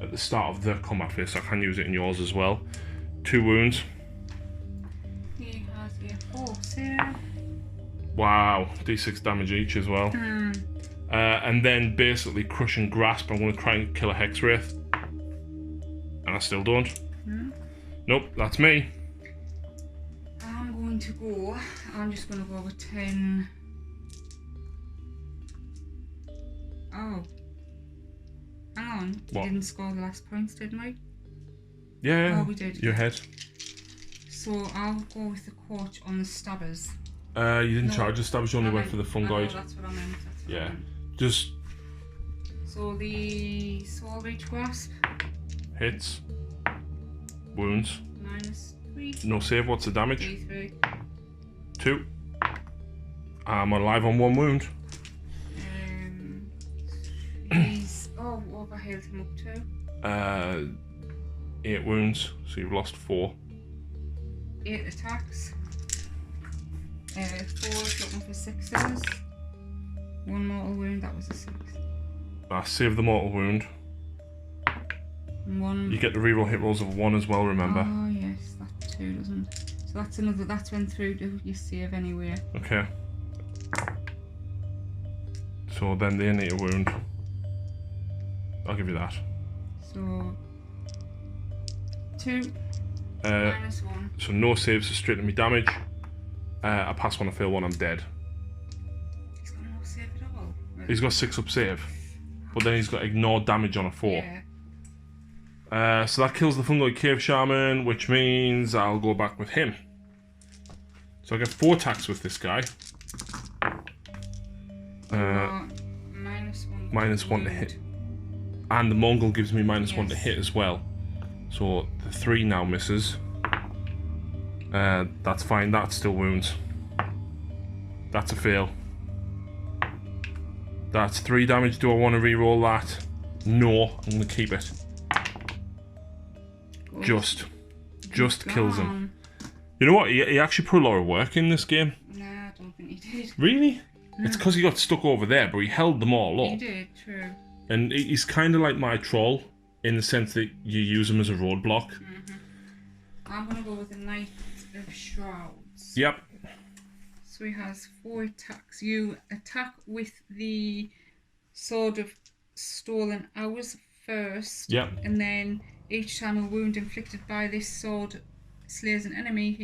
At the start of the combat phase, so I can use it in yours as well. 2 wounds. He has a 4 save. Wow, d6 damage each as well. And then basically crush and grasp. I'm going to try and kill a Hex Wraith. And I still don't. Nope, that's me. I'm going to go. I'm just going to go with 10. Oh. Hang on. What? We didn't score the last points, didn't we? Yeah, Oh, we did. Your head. So I'll go with the quote on the stabbers. You didn't No, charge the stabbers, you only went for the Oh, fungoid. that's what I meant. That's what I Yeah. meant. Just So the Soul Reach Grasp, hits. Wounds. -3. No save, what's the damage? D3. 2. I'm alive on 1 wound. He's what have I healed him up to? 8 wounds, so you've lost 4. 8 attacks. 4's looking for 6s. 1 mortal wound, that was a 6. I saved the mortal wound. And 1. You get the reroll hit rolls of 1 as well, remember? Oh yes, that 2 doesn't. So that's another. That's went through to your save anyway. Okay. So then they need a wound. I'll give you that. So 2 -1. So no saves, so straight to me damage. I pass 1, I fail 1, I'm dead. He's got no save at all. He's got 6 up save, but then he's got ignored damage on a 4. Yeah. So that kills the Fungoid Cave Shaman, which means I'll go back with him. So I get 4 attacks with this guy. -1 to hit. And the Mongol gives me -1 to hit as well. So the 3 now misses. That's fine, that still wounds. That's a fail. That's 3 damage. Do I want to reroll that? No, I'm going to keep it. Good. Just. just kills him. You know what? He actually put a lot of work in this game. Nah, I don't think he did. Really? No. It's because he got stuck over there, but he held them all up. He did, true. And he's kind of like my troll, in the sense that you use him as a roadblock. I'm going to go with the Knight of Shrouds. Yep. So he has 4 attacks. You attack with the Sword of Stolen Hours first. Yep. And then each time a wound inflicted by this sword slays an enemy,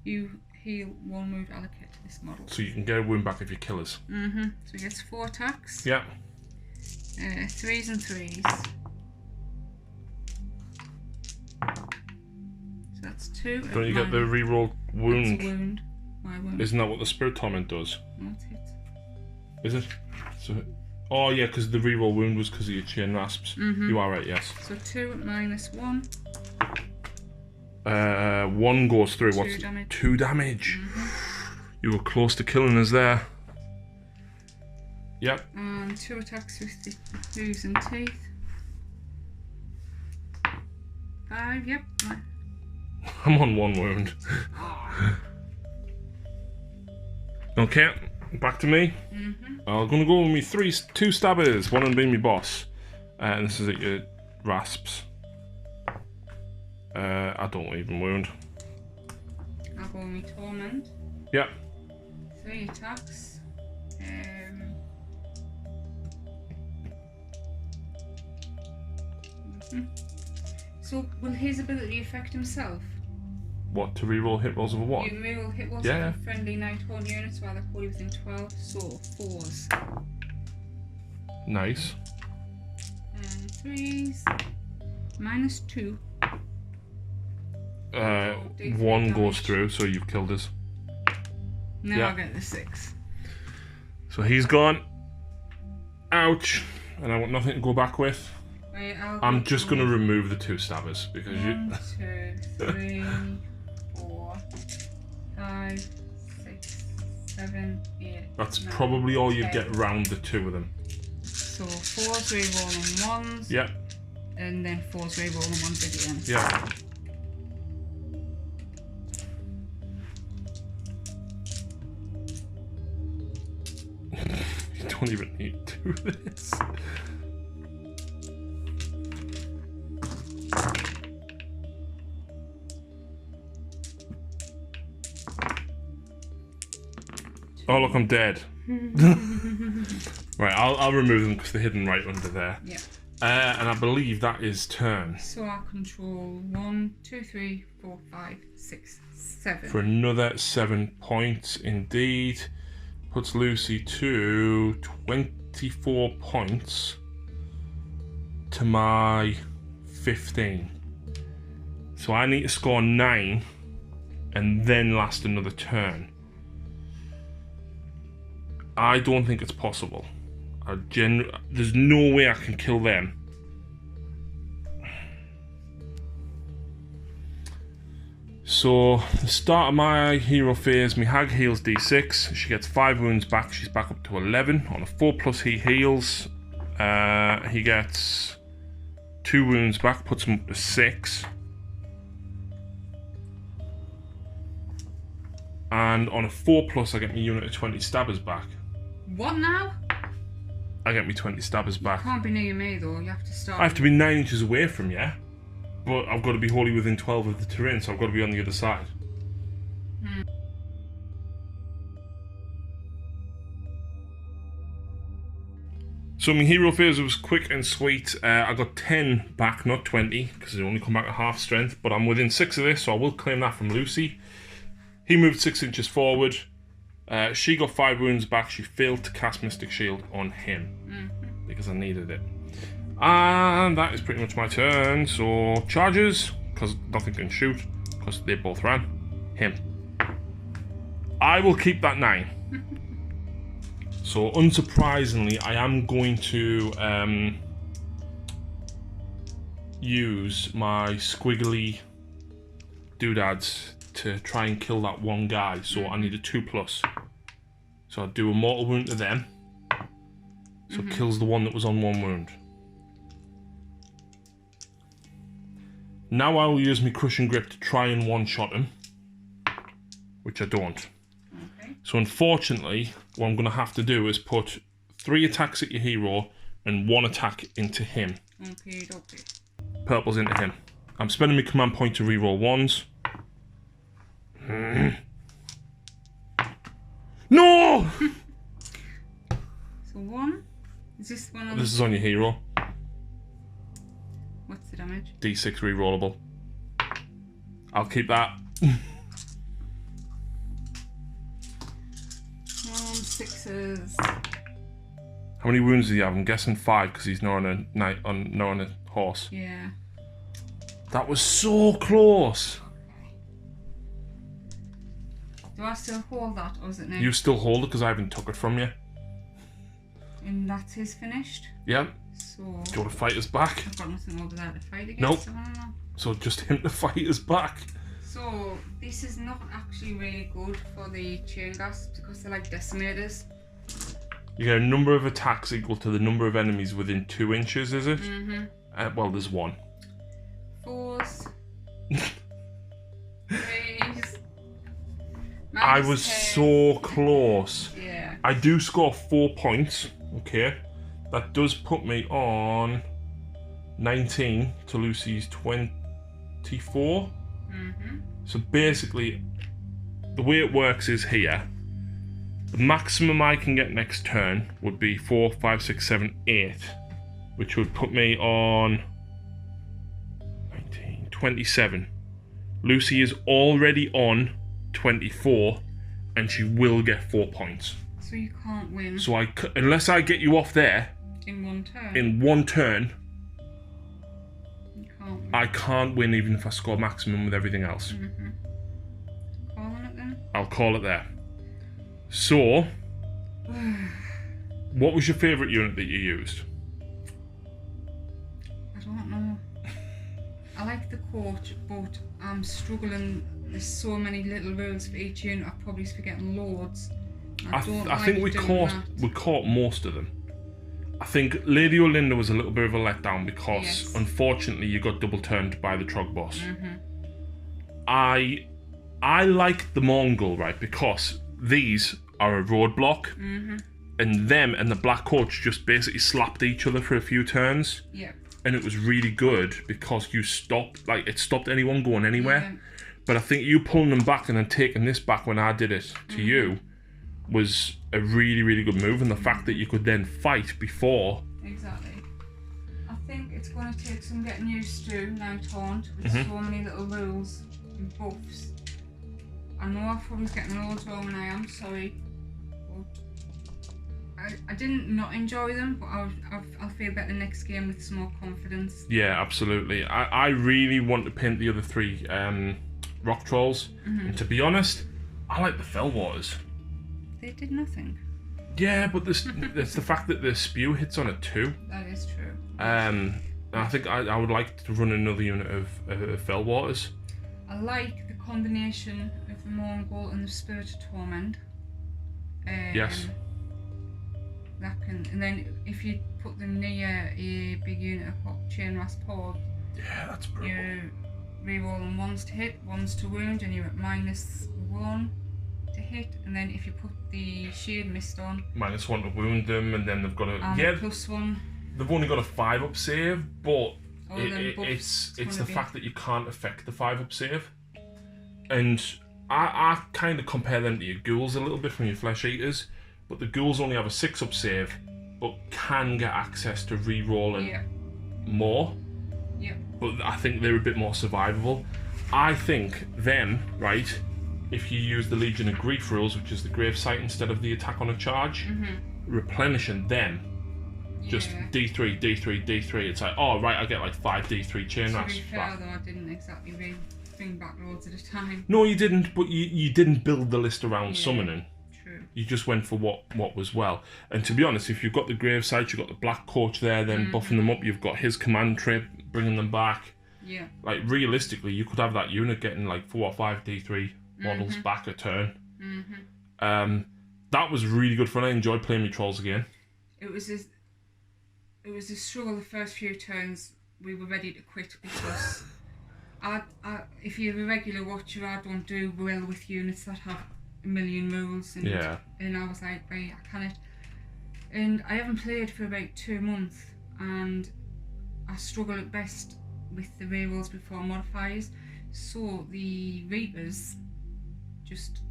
you heal 1 wound allocated to this model. So you can get a wound back if you kill us. So he gets 4 attacks. Yep. 3s and 3s. So that's 2. Don't you get the reroll wound? That's a wound. My wound. Isn't that what the Spirit Torment does? No, it's hit. Is it? So, oh yeah, because the reroll wound was because of your chain rasps. You are right, yes. So 2 minus 1. 1 goes through. 2 What's damage. 2 damage? You were close to killing us there. Yep. And 2 attacks with the hooves and teeth. 5, yep. I'm on 1 wound. Okay, back to me. I'm gonna go with me 2 stabbers, one of them being my boss. And this is at your rasps. I don't even wound. I'll go with my Torment. Yep. 3 attacks. So will his ability affect himself? What, to reroll hit rolls of a what? You reroll hit rolls Yeah. for friendly Nighthaunt units while they're wholly within 12, so 4s. Nice. And 3s. Minus 2. 1 goes through, so you've killed us. Now Yeah. I'll get the 6. So he's gone. Ouch. And I want nothing to go back with. Right, I'm just going to remove the 2 stabbers because 1, 2, 3, 4, 5, 6, 7, 8. That's 9, probably all you 10. get round the 2 of them. So 4s rerolling 1s. Yep. And then 4s rerolling 1s again. Yeah. You don't even need to do this. Oh look, I'm dead. Right, I'll remove them because they're hidden right under there. Yeah. And I believe that is turn. So I control 1, 2, 3, 4, 5, 6, 7. For another 7 points, indeed. Puts Lucy to 24 points to my 15. So I need to score 9 and then last another turn. I don't think it's possible. There's no way I can kill them. So, the start of my hero phase, my hag heals d6. She gets 5 wounds back. She's back up to 11. On a 4+ he heals. He gets 2 wounds back, puts him up to 6. And on a 4+, I get my unit of 20 stabbers back. What now? I get me 20 stabbers back. Can't be near me though, you have to start. I have to be 9 inches away from you, but I've got to be wholly within 12 of the terrain, so I've got to be on the other side. So my hero phase was quick and sweet. I got 10 back, not 20, because it only come back at half strength, but I'm within 6 of this, so I will claim that from Lucy. He moved 6 inches forward. She got 5 wounds back. She failed to cast Mystic Shield on him because I needed it. And that is pretty much my turn. So charges, because nothing can shoot, because they both ran. Him. I will keep that 9. So unsurprisingly, I am going to use my squiggly doodads to try and kill that one guy, so I need a 2+. So I'll do a mortal wound to them. So it kills the one that was on 1 wound. Now I will use my Crushing Grip to try and one-shot him, which I don't. Okay. So unfortunately, what I'm going to have to do is put 3 attacks at your hero and 1 attack into him. Okay, okay. Purple's into him. I'm spending my command point to reroll 1s. No! So 1. Is this one on? This is on your hero. What's the damage? D6 rerollable. I'll keep that. 6s. How many wounds does he have? I'm guessing 5 because he's not on a horse. Yeah. That was so close. Do I still hold that, or is it now? You still hold it because I haven't took it from you. And that's his finished. Yeah. So. Do you want to fight us back? I've got nothing over there to fight against. Nope. So I don't know. So just him to fight us back. So this is not actually really good for the chain gas because they're like decimators. You get a number of attacks equal to the number of enemies within 2 inches, is it? Mm-hmm. Well, there's 1. 4s. 3s. I was 10. so close. Yeah. I do score 4 points. Okay. That does put me on 19 to Lucy's 24. Mm-hmm. So basically, the way it works is here. The maximum I can get next turn would be 4, 5, 6, 7, 8, which would put me on 19, 27. Lucy is already on 24, and she will get 4 points. So you can't win. So unless I get you off there in 1 turn. in 1 turn, You can't win. I can't win even if I score maximum with everything else. Mm-hmm. Calling it then. I'll call it there. So, what was your favourite unit that you used? I don't know. I like the coach, but I'm struggling. There's so many little rules for each unit. I'm probably forgetting loads. I think we caught most of them. I think Lady Olinda was a little bit of a letdown because unfortunately you got double turned by the Trog boss. Mm-hmm. I like the Mongol, right, because these are a roadblock, and them and the Black Coach just basically slapped each other for a few turns. Yeah. And it was really good because you stopped, like, it stopped anyone going anywhere. Yeah. But I think you pulling them back and then taking this back when I did it to you was a really, really good move. And the fact that you could then fight before. Exactly. I think it's going to take some getting used to Nighthaunt with so many little rules and buffs. I know I'm probably getting loads wrong and I am sorry. But I didn't not enjoy them, but I'll feel better next game with some more confidence. Yeah, absolutely. I really want to paint the other 3 rock trolls. And to be honest, I like the Fellwaters. They did nothing. Yeah, but it's the fact that the spew hits on it too. That is true. I think I would like to run another unit of Fellwaters. I like the combination of the Mongol and the Spirit of Torment. Yes. And then if you put them near a big unit of Chain Rasp Horde, Yeah, that's brutal. you're rerolling 1s to hit, 1s to wound, and you're at -1 to hit. And then if you put the Shield Mist on, -1 to wound them, and then they've got a +1. They've only got a 5-up save, but it's the be. fact that you can't affect the 5-up save. And I kind of compare them to your ghouls a little bit from your flesh eaters, but the ghouls only have a 6-up save, but can get access to re-rolling more. Yeah. But I think they're a bit more survivable. I think them, right, if you use the Legion of Grief rules, which is the grave sight instead of the attack on a charge, replenishing them, just D3, D3, D3, it's like, oh right, I get like 5 D3 chain rasps. To be fair though, I didn't exactly bring back loads at a time. No, you didn't, but you didn't build the list around summoning. True. You just went for what was well. And to be honest, if you've got the grave sight, you've got the Black Coach there, then buffing them up, you've got his command trip, bringing them back. Yeah. Like realistically, you could have that unit getting like 4 or 5 D3 models back a turn. That was really good fun. I enjoyed playing my trolls again. It was a struggle the first few turns. We were ready to quit because if you're a regular watcher, I don't do well with units that have a million rules. And, and I was like, right, I can't. And I haven't played for about 2 months, and I struggle at best with the rerolls before modifiers. So the Reapers, just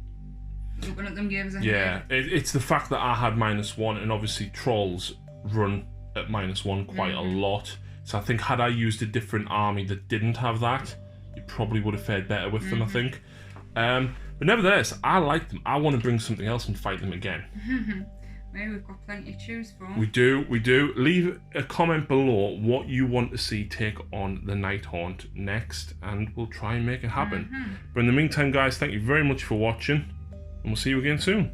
looking at them gave us a headache. It's the fact that I had -1, and obviously Trolls run at -1 quite a lot. So I think had I used a different army that didn't have that, you probably would have fared better with them, I think. But nevertheless, I like them. I want to bring something else and fight them again. Well, we've got plenty to choose from. We do. Leave a comment below what you want to see take on the Nighthaunt next, and we'll try and make it happen. But in the meantime, guys, thank you very much for watching, and we'll see you again soon.